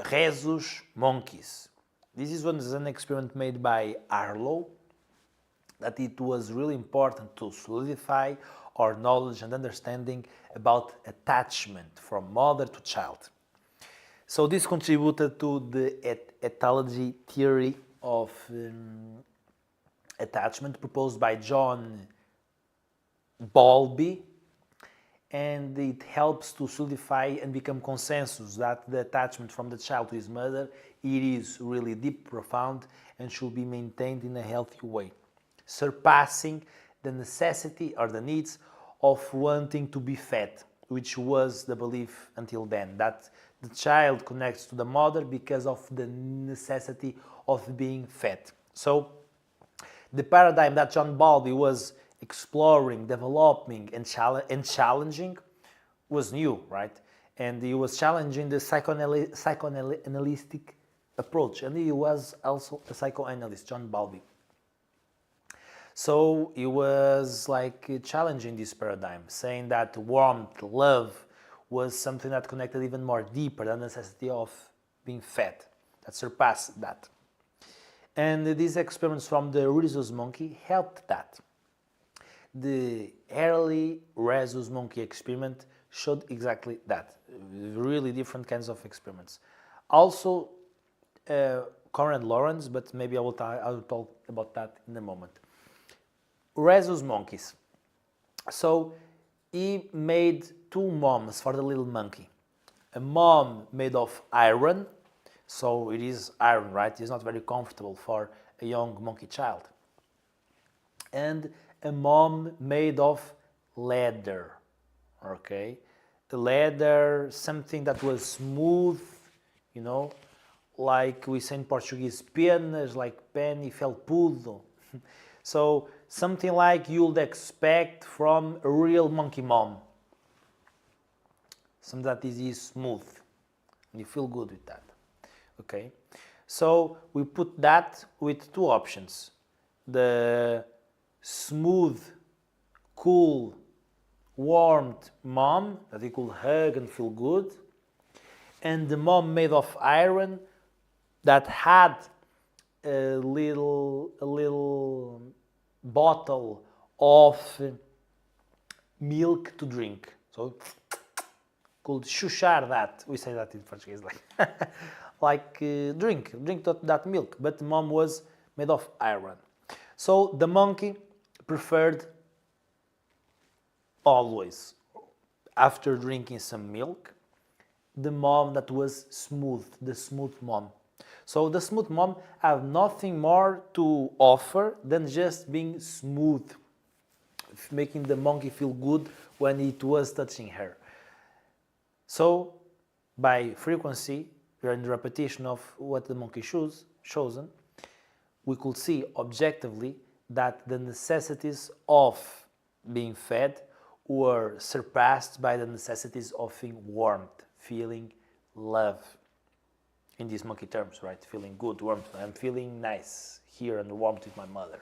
rhesus monkeys. This was an experiment made by Arlo, that it was really important to solidify our knowledge and understanding about attachment from mother to child. So this contributed to the ethology theory of attachment proposed by John Bowlby, and it helps to solidify and become consensus that the attachment from the child to his mother, it is really deep, profound, and should be maintained in a healthy way, surpassing the necessity or the needs of wanting to be fed, which was the belief until then, that the child connects to the mother because of the necessity of being fed. So the paradigm that John Bowlby was exploring, developing, and challenging was new, right? And he was challenging the psychoanalytic approach, and he was also a psychoanalyst, John Bowlby. So he was like challenging this paradigm, saying that warmth, love, was something that connected even more deeper than the necessity of being fed, that surpassed that. And these experiments from the rhesus monkey helped that. The early rhesus monkey experiment showed exactly that. Really different kinds of experiments. Also, Conrad Lawrence, but maybe I will talk about that in a moment. Rhesus monkeys. So he made two moms for the little monkey. A mom made of iron, so it is iron, right? It's not very comfortable for a young monkey child. And a mom made of leather, okay? Leather, something that was smooth, you know, like we say in Portuguese, penas, like pen e felpudo. So something like you'd expect from a real monkey mom. Something that is smooth, and you feel good with that. Okay, so we put that with two options. the smooth, cool, warmed mom that he could hug and feel good, and the mom made of iron that had a little bottle of milk to drink. So could chuchar that. We say that in Portuguese, like drink that milk. But the mom was made of iron. So the monkey preferred always, after drinking some milk, the mom that was smooth, the smooth mom. So the smooth mom had nothing more to offer than just being smooth, making the monkey feel good when it was touching her. So by frequency and repetition of what the monkey chosen, we could see objectively that the necessities of being fed were surpassed by the necessities of feeling warmth, feeling love. In these monkey terms, right? Feeling good, warmth. I'm feeling nice here and warmth with my mother.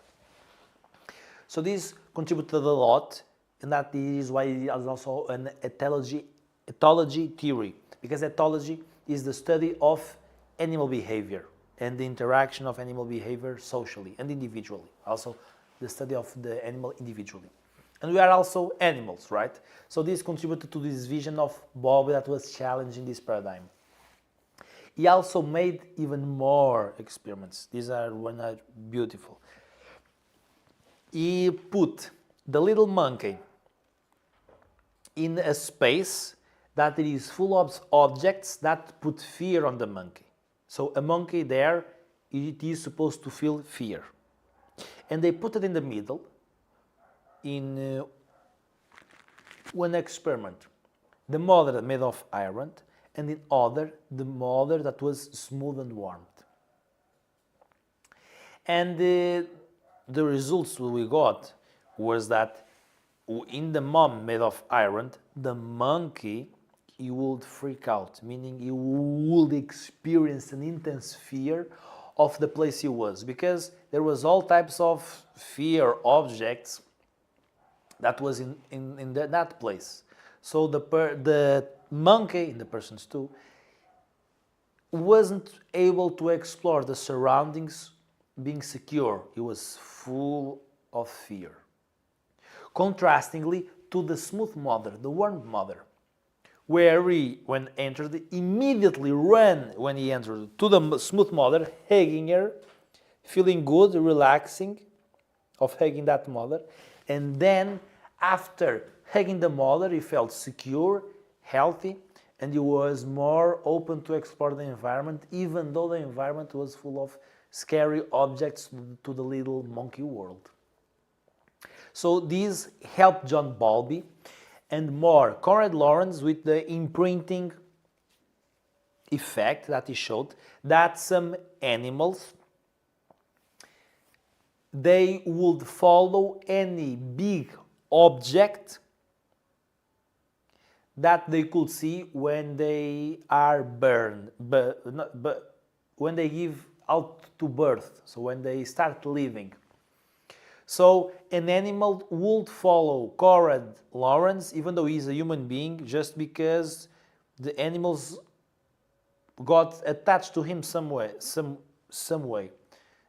So this contributed a lot, and that is why it is also an ethology theory, because ethology is the study of animal behavior and the interaction of animal behavior socially and individually. Also, the study of the animal individually. And we are also animals, right? So this contributed to this vision of Bob that was challenging this paradigm. He also made even more experiments. These are beautiful. He put the little monkey in a space that is full of objects that put fear on the monkey. So a monkey there, it is supposed to feel fear. And they put it in the middle in one experiment. The mother made of iron, and in other, the mother that was smooth and warm. And the results we got was that in the mom made of iron, the monkey, he would freak out, meaning he would experience an intense fear of the place he was, because there was all types of fear objects that was in that place. So the monkey, in the persons too, wasn't able to explore the surroundings being secure. He was full of fear. Contrastingly to the smooth mother, the warm mother, where he, when entered, immediately ran when he entered to the smooth mother, hugging her, feeling good, relaxing of hugging that mother. And then after hugging the mother, he felt secure, healthy, and he was more open to explore the environment, even though the environment was full of scary objects to the little monkey world. So this helped John Bowlby and more Conrad Lawrence with the imprinting effect that he showed that some animals, they would follow any big object that they could see when they are born, but when they give out to birth, so when they start living. So an animal would follow Conrad Lawrence, even though he's a human being, just because the animals got attached to him some way.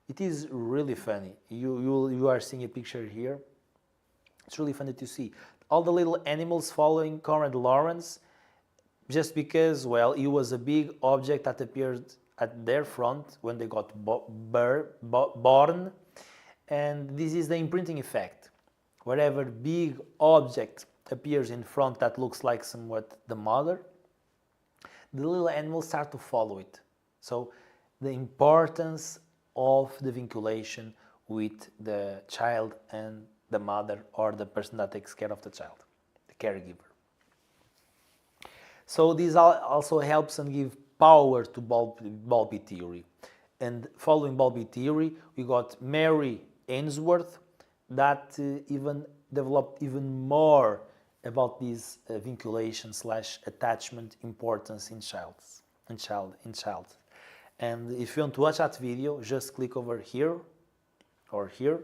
It is really funny. You are seeing a picture here. It's really funny to see all the little animals following Conrad Lawrence, just because, well, he was a big object that appeared at their front when they got born. And this is the imprinting effect. Wherever big object appears in front that looks like somewhat the mother, the little animals start to follow it. So the importance of the vinculation with the child and the mother, or the person that takes care of the child, the caregiver. So this also helps and give power to Bowlby theory. And following Bowlby theory, we got Mary Ainsworth that even developed even more about this vinculation / attachment importance in child. And if you want to watch that video, just click over here or here,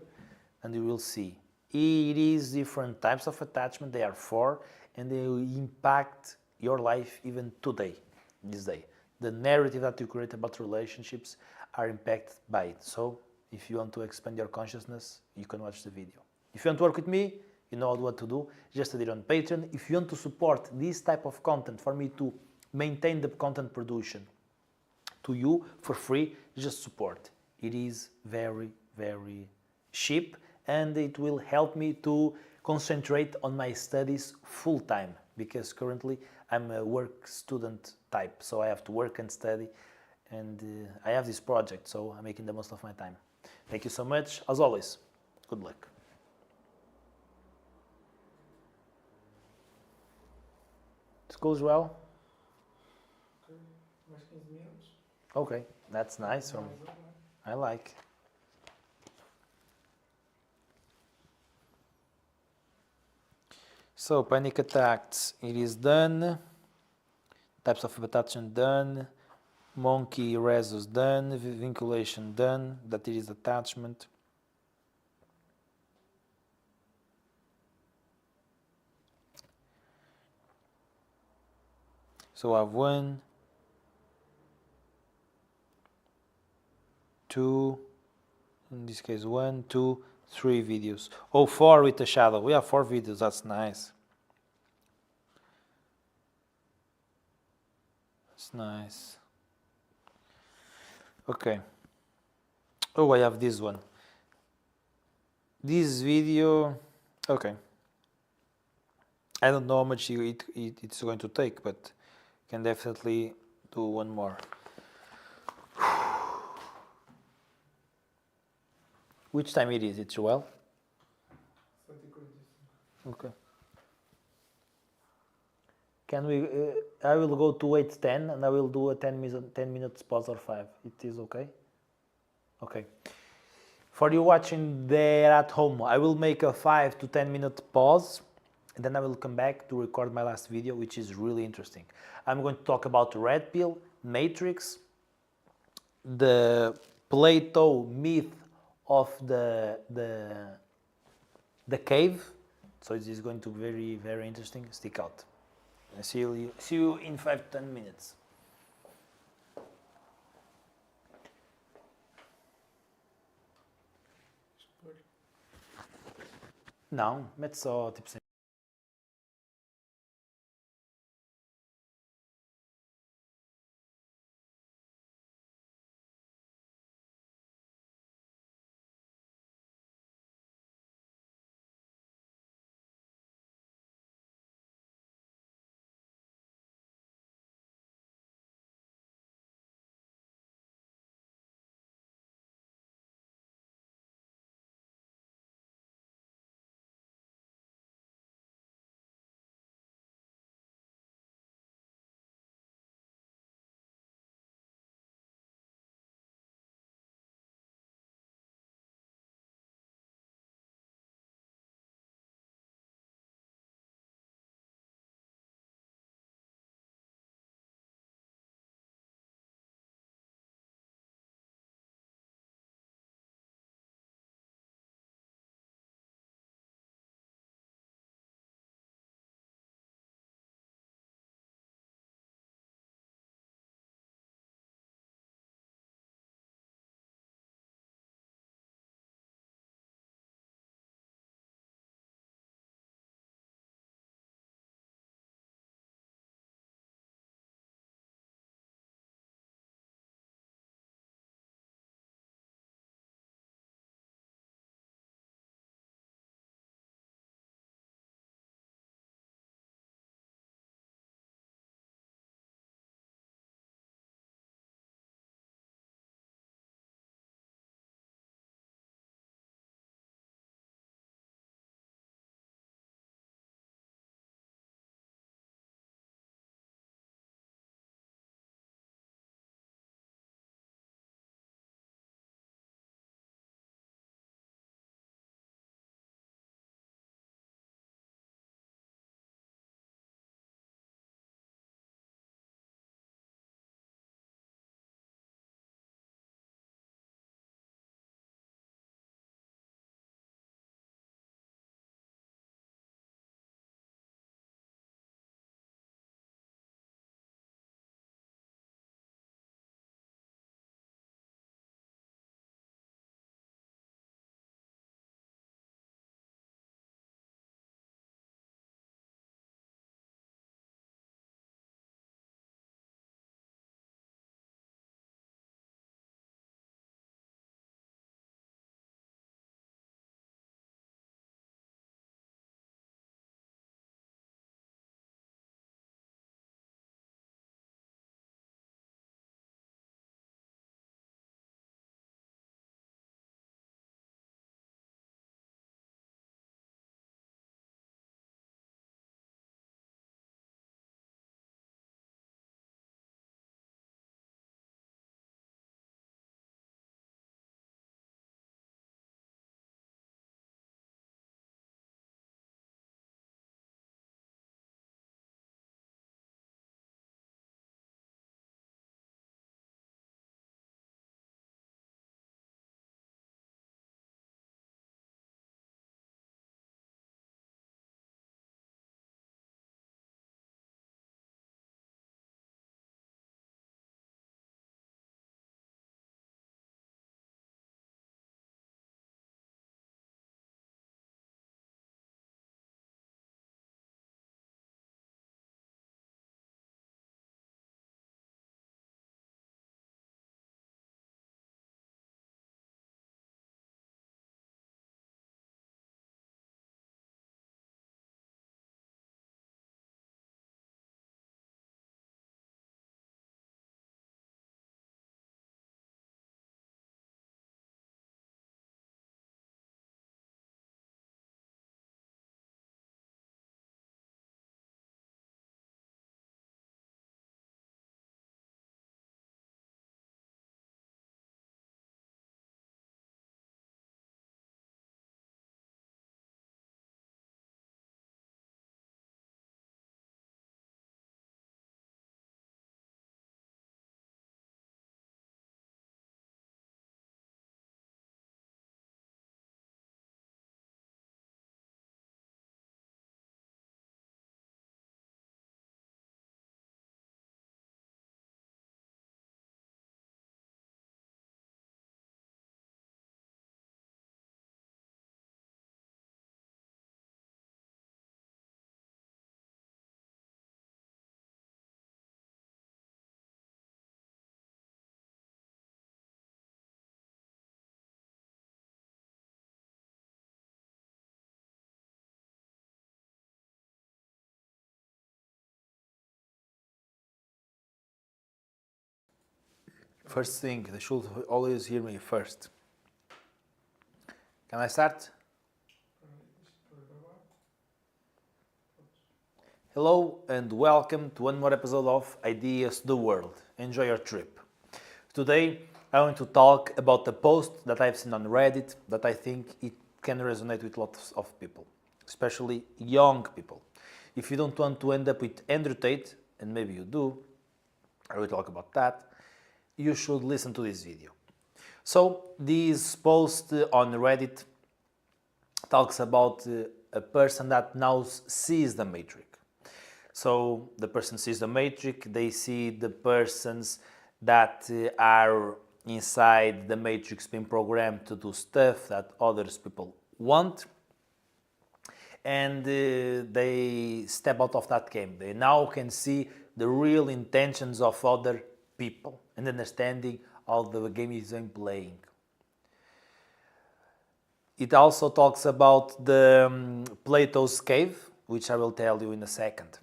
and you will see it is different types of attachment. They are four, and they will impact your life even today, this day. The narrative that you create about relationships are impacted by it. So if you want to expand your consciousness, you can watch the video. If you want to work with me, you know what to do. Just add it on Patreon. If you want to support this type of content for me to maintain the content production to you for free, just support. It is very, very cheap, and it will help me to concentrate on my studies full time, because currently I'm a work student type, so I have to work and study, and I have this project, so I'm making the most of my time. Thank you so much. As always, good luck. This goes well? Ok. Mais 15 minutos. Okay, that's nice from Mais um, né? I like. So panic attacks, it is done. Types of attachment done. Monkey resus done. Vinculation done. That it is attachment. So I have 1, 2, in this case 1, 2, 3 videos. Oh, 4 with the shadow. We have 4 videos. That's nice. That's nice. Okay. Oh, I have this one. This video. Okay. I don't know how much it's going to take, but can definitely do one more. Which time it is? It's well? 7h45. Okay. Can we? I will go to 8:10, and I will do a 10 minutes pause or 5. It is okay? Okay. For you watching there at home, I will make a 5 to 10 minute pause, and then I will come back to record my last video, which is really interesting. I'm going to talk about red pill, matrix, the Plato myth of the cave. So it is going to be very, very interesting. Stick out. I see you in 5 to 10 minutes. Não, mete só tipo First thing, they should always hear me first. Can I start? Hello and welcome to one more episode of Ideas to the World. Enjoy your trip. Today I want to talk about a post that I've seen on Reddit that I think it can resonate with lots of people, especially young people. If you don't want to end up with Andrew Tate, and maybe you do, I will talk about that, you should listen to this video. So this post on Reddit talks about a person that now sees the matrix. So the person sees the matrix, they see the persons that are inside the matrix being programmed to do stuff that others people want, and they step out of that game. They now can see the real intentions of other people and understanding how the game is playing. It also talks about the Plato's cave, which I will tell you in a second.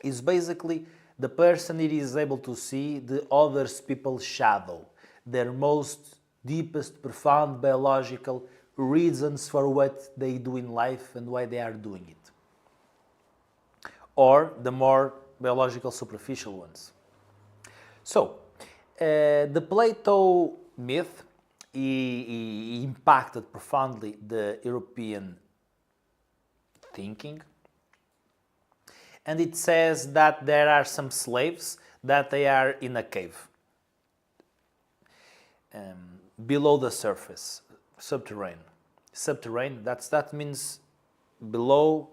Is basically the person it is able to see the other people's shadow, their most deepest, profound biological reasons for what they do in life and why they are doing it. Or the more biological, superficial ones. So, the Plato myth he impacted profoundly the European thinking. And it says that there are some slaves that they are in a cave below the surface, subterranean. Subterranean, that means below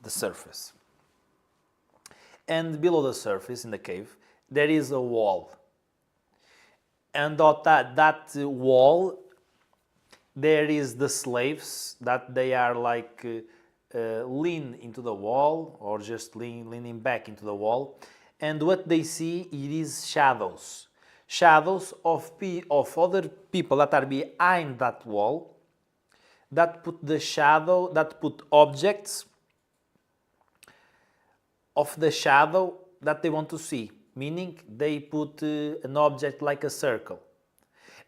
the surface. And below the surface in the cave, there is a wall. And that wall, there is the slaves that they are like lean into the wall or just leaning back into the wall, and what they see it is shadows of other people that are behind that wall, that put objects of the shadow that they want to see, meaning they put an object like a circle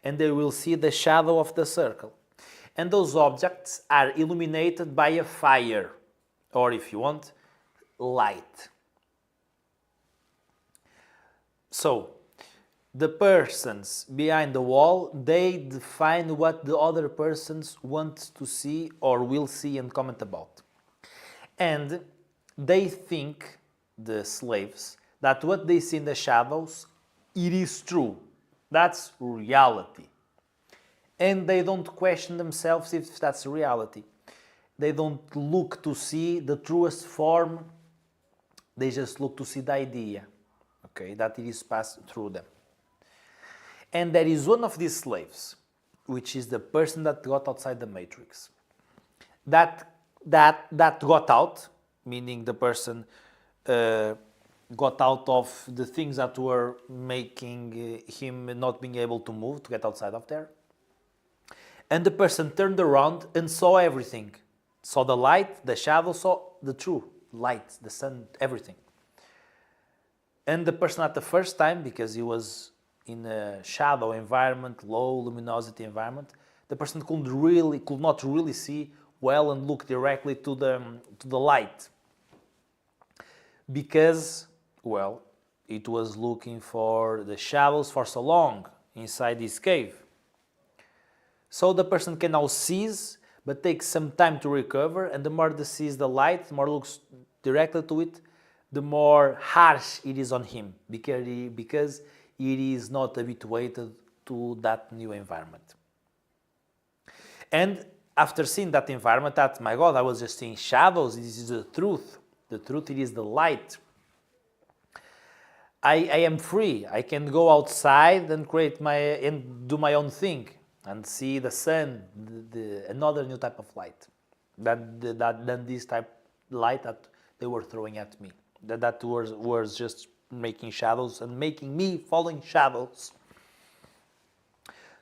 and they will see the shadow of the circle. And those objects are illuminated by a fire, or if you want, light. So, the persons behind the wall, they define what the other persons want to see or will see and comment about. And they think, the slaves, that what they see in the shadows, it is true. That's reality. And they don't question themselves if that's reality. They don't look to see the truest form. They just look to see the idea, okay, that it is passed through them. And there is one of these slaves, which is the person that got outside the matrix. That got out, meaning the person got out of the things that were making him not being able to move, to get outside of there. And the person turned around and saw everything. Saw the light, the shadow, saw the true light, the sun, everything. And the person at the first time, because he was in a shadow environment, low luminosity environment, the person could not really see well and look directly to the light. Because, well, it was looking for the shadows for so long inside this cave. So the person can now seize, but takes some time to recover, and the more they sees the light, the more looks directly to it, the more harsh it is on him, because it is not habituated to that new environment. And after seeing that environment, that, my God, I was just seeing shadows, this is the truth. The truth, it is the light. I am free. I can go outside and do my own thing and see the sun, another new type of light than this type of light that they were throwing at me. That was just making shadows and making me following shadows.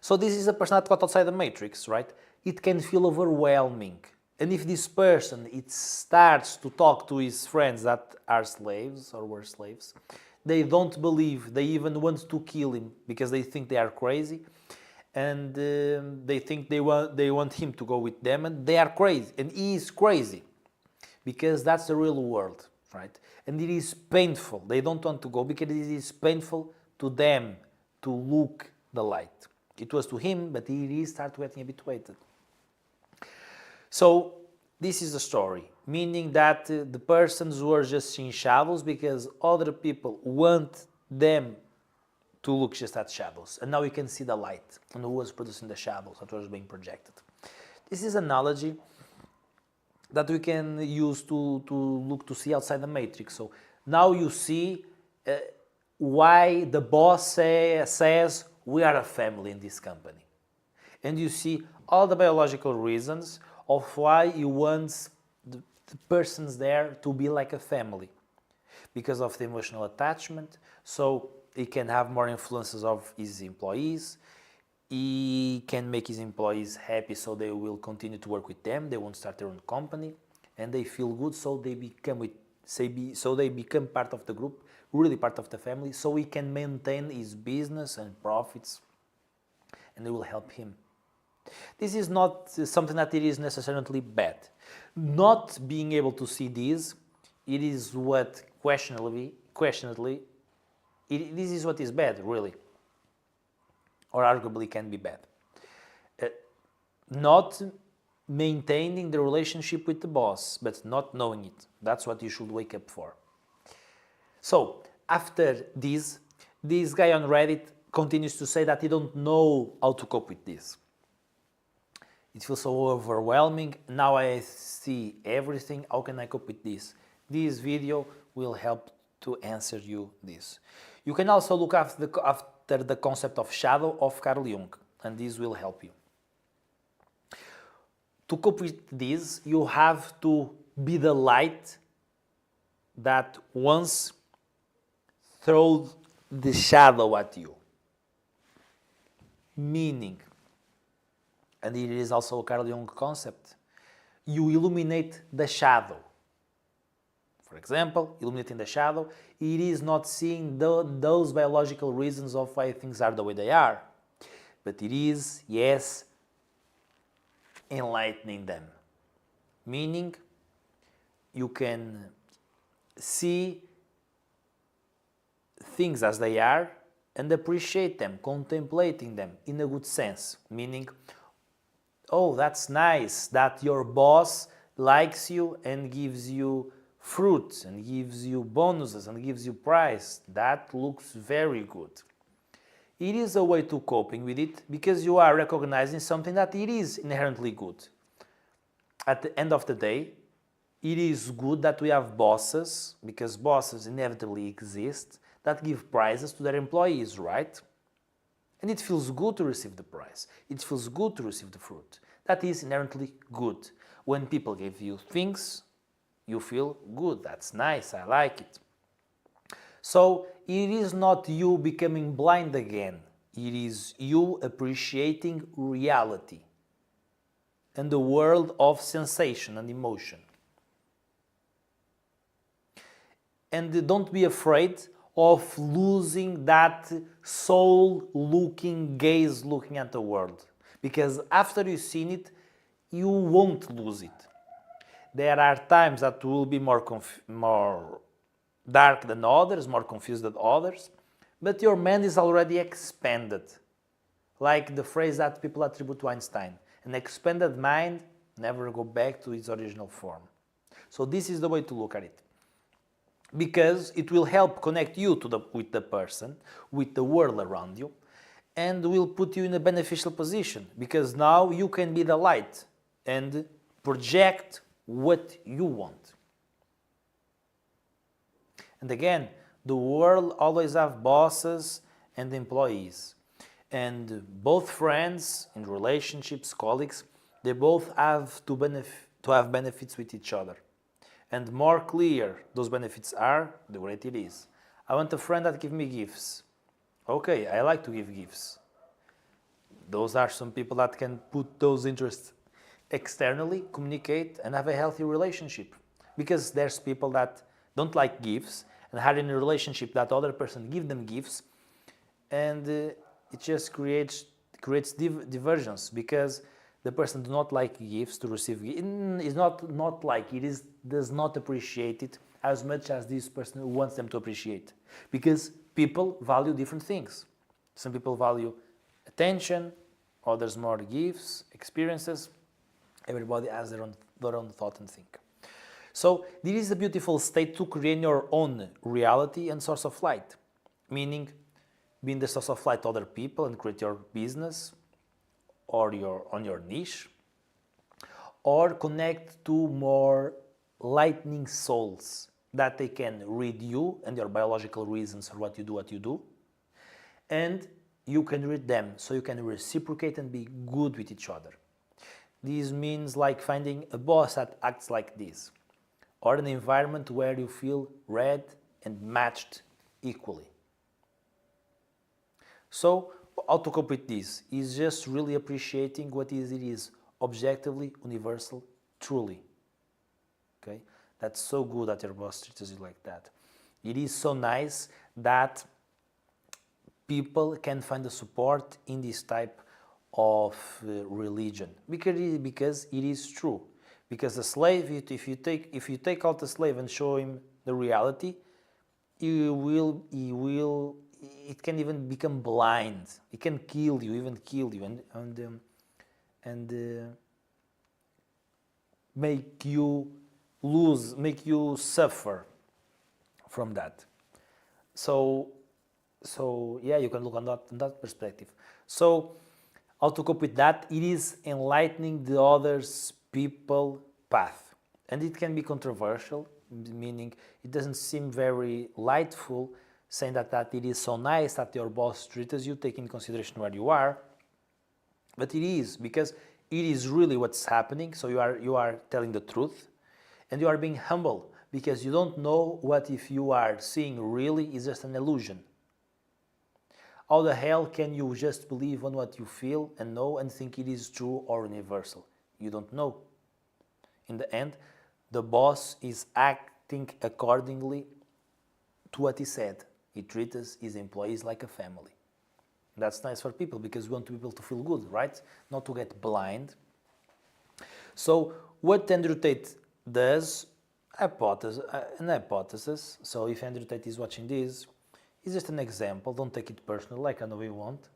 So this is a person that got outside the matrix, right? It can feel overwhelming. And if this person, it starts to talk to his friends that are slaves or were slaves, They don't believe. They even want to kill him because they think they are crazy, and they think they want him to go with them, and they are crazy, and he is crazy, because that's the real world, right? And it is painful. They don't want to go because it is painful to them to look the light. It was to him, but he started getting habituated. So this is the story, meaning that the persons were just in shadows because other people want them to look just at shadows. And now you can see the light and who was producing the shadows that was being projected. This is an analogy that we can use to look to see outside the matrix. So now you see why the boss says we are a family in this company. And you see all the biological reasons of why he wants the persons there to be like a family. Because of the emotional attachment, so he can have more influences of his employees. He can make his employees happy, so they will continue to work with them. They won't start their own company, and they feel good, so they become part of the group, really part of the family. So he can maintain his business and profits, and they will help him. This is not something that it is necessarily bad. Not being able to see this, it is what questionably, this is what is bad, really, or arguably can be bad. Not maintaining the relationship with the boss, but not knowing it. That's what you should wake up for. So, after this guy on Reddit continues to say that he don't know how to cope with this. It feels so overwhelming. Now I see everything. How can I cope with this? This video will help to answer you this. You can also look after the concept of shadow of Carl Jung, and this will help you. To cope with this, you have to be the light that once throws the shadow at you. Meaning, and it is also a Carl Jung concept, you illuminate the shadow. For example, illuminating the shadow, it is not seeing those biological reasons of why things are the way they are, but it is, yes, enlightening them. Meaning, you can see things as they are and appreciate them, contemplating them in a good sense. Meaning, oh, that's nice that your boss likes you and gives you fruits and gives you bonuses and gives you prize. That looks very good. It is a way to coping with it because you are recognizing something that it is inherently good. At the end of the day, it is good that we have bosses, because bosses inevitably exist, that give prizes to their employees, right? And it feels good to receive the prize. It feels good to receive the fruit. That is inherently good. When people give you things, you feel good. That's nice. I like it. So it is not you becoming blind again. It is you appreciating reality and the world of sensation and emotion. And don't be afraid of losing that soul-looking gaze looking at the world. Because after you've seen it, you won't lose it. There are times that will be more dark than others, more confused than others, but your mind is already expanded. Like the phrase that people attribute to Einstein, an expanded mind never go back to its original form. So this is the way to look at it. Because it will help connect you with the person, with the world around you, and will put you in a beneficial position, because now you can be the light and project what you want. And again, the world always have bosses and employees. And both friends, in relationships, colleagues, they both have to have benefits with each other. And more clear those benefits are, the greater it is. I want a friend that gives me gifts. Okay, I like to give gifts. Those are some people that can put those interests externally, communicate, and have a healthy relationship. Because there's people that don't like gifts, and having a relationship that other person give them gifts, and it just creates diversions, because the person do not like gifts to receive. It's not like it is, does not appreciate it as much as this person wants them to appreciate, because people value different things. Some people value attention, others more gifts, experiences. Everybody has their own thought and think. So this is a beautiful state to create your own reality and source of light, meaning being the source of light to other people and create your business or your niche, or connect to more lightning souls that they can read you and your biological reasons for what you do, and you can read them, so you can reciprocate and be good with each other. This means like finding a boss that acts like this, or an environment where you feel read and matched equally. So how to cope with this is just really appreciating what it is objectively, universal, truly. Okay, that's so good that your boss treats you like that. It is so nice that people can find the support in this type of religion, because it is true. Because a slave, if you take out the slave and show him the reality, it can even become blind. It can kill you, and make you suffer from that. So yeah, you can look on that perspective. So how to cope with that? It is enlightening the others people path, and it can be controversial, meaning it doesn't seem very lightful, saying that it is so nice that your boss treats you, taking into consideration where you are. But it is, because it is really what's happening. So you are telling the truth, and you are being humble, because you don't know what if you are seeing really is just an illusion. How the hell can you just believe on what you feel and know and think it is true or universal? You don't know. In the end, the boss is acting accordingly to what he said. He treats his employees like a family. That's nice for people, because we want people to feel good, right? Not to get blind. So what Andrew Tate does, an hypothesis. So if Andrew Tate is watching this, it's just an example. Don't take it personal, like I know you won't.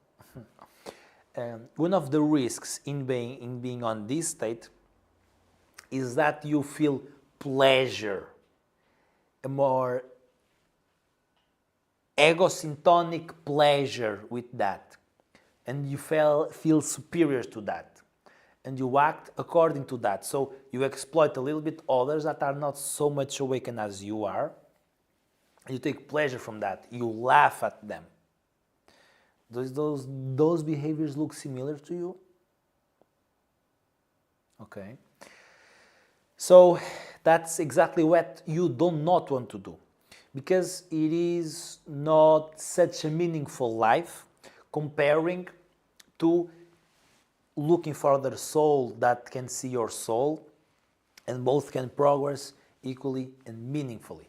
One of the risks in being on this state is that you feel pleasure, a more egocentric pleasure with that, and you feel superior to that, and you act according to that. So you exploit a little bit others that are not so much awakened as you are. You take pleasure from that. You laugh at them. Those behaviors look similar to you? Okay. So that's exactly what you do not want to do, because it is not such a meaningful life comparing to looking for other soul that can see your soul, and both can progress equally and meaningfully.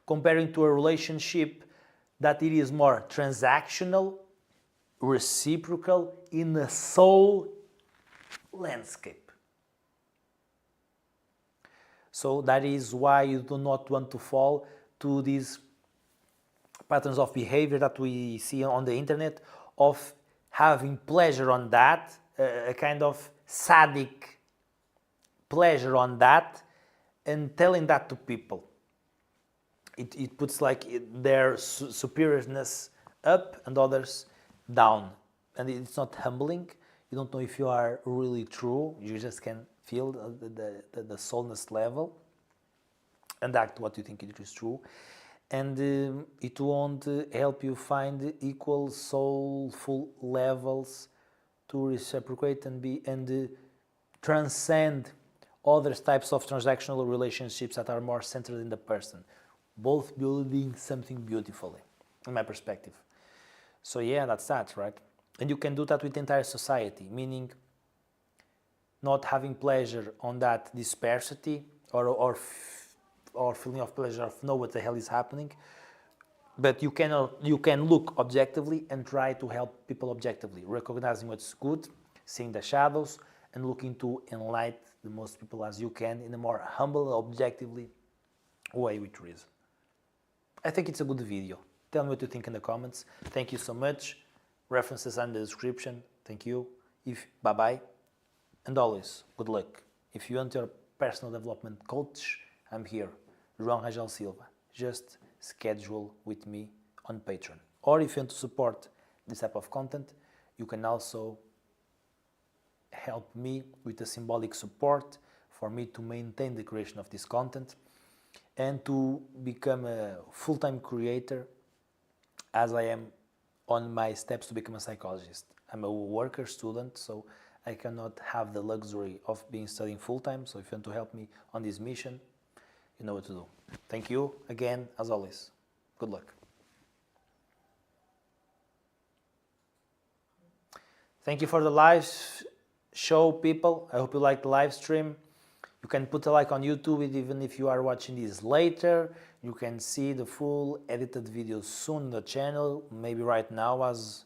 Comparing to a relationship that it is more transactional, reciprocal, in a soul landscape. So that is why you do not want to fall to these patterns of behavior that we see on the internet, of having pleasure on that, a kind of sadic pleasure on that, and telling that to people. It puts like their superiorness up and others down, and it's not humbling. You don't know if you are really true. You just can feel the soulness level and act what you think it is true, and it won't help you find equal soulful levels to reciprocate and transcend other types of transactional relationships that are more centered in the person, both building something beautifully, in my perspective. So yeah, that's that, right? And you can do that with the entire society, meaning not having pleasure on that dispersity or or feeling of pleasure of know what the hell is happening. But you can look objectively and try to help people objectively, recognizing what's good, seeing the shadows, and looking to enlighten the most people as you can in a more humble, objectively way with reason. I think it's a good video. Tell me what you think in the comments. Thank you so much. References are in the description. Thank you. Bye bye. And always, good luck. If you want your personal development coach, I'm here, João Rangel Silva. Just schedule with me on Patreon. Or if you want to support this type of content, you can also help me with a symbolic support for me to maintain the creation of this content and to become a full-time creator as I am on my steps to become a psychologist. I'm a worker student, so I cannot have the luxury of being studying full-time. So if you want to help me on this mission, you know what to do. Thank you again, as always. Good luck. Thank you for the live show, people. I hope you liked the live stream. You can put a like on YouTube even if you are watching this later. You can see the full edited videos soon on the channel, maybe right now as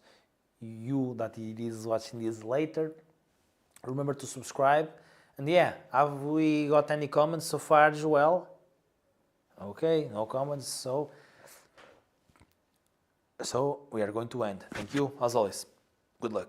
you that it is watching this later. Remember to subscribe. And yeah, have we got any comments so far, Joel? Okay, no comments, so we are going to end. Thank you, as always. Good luck.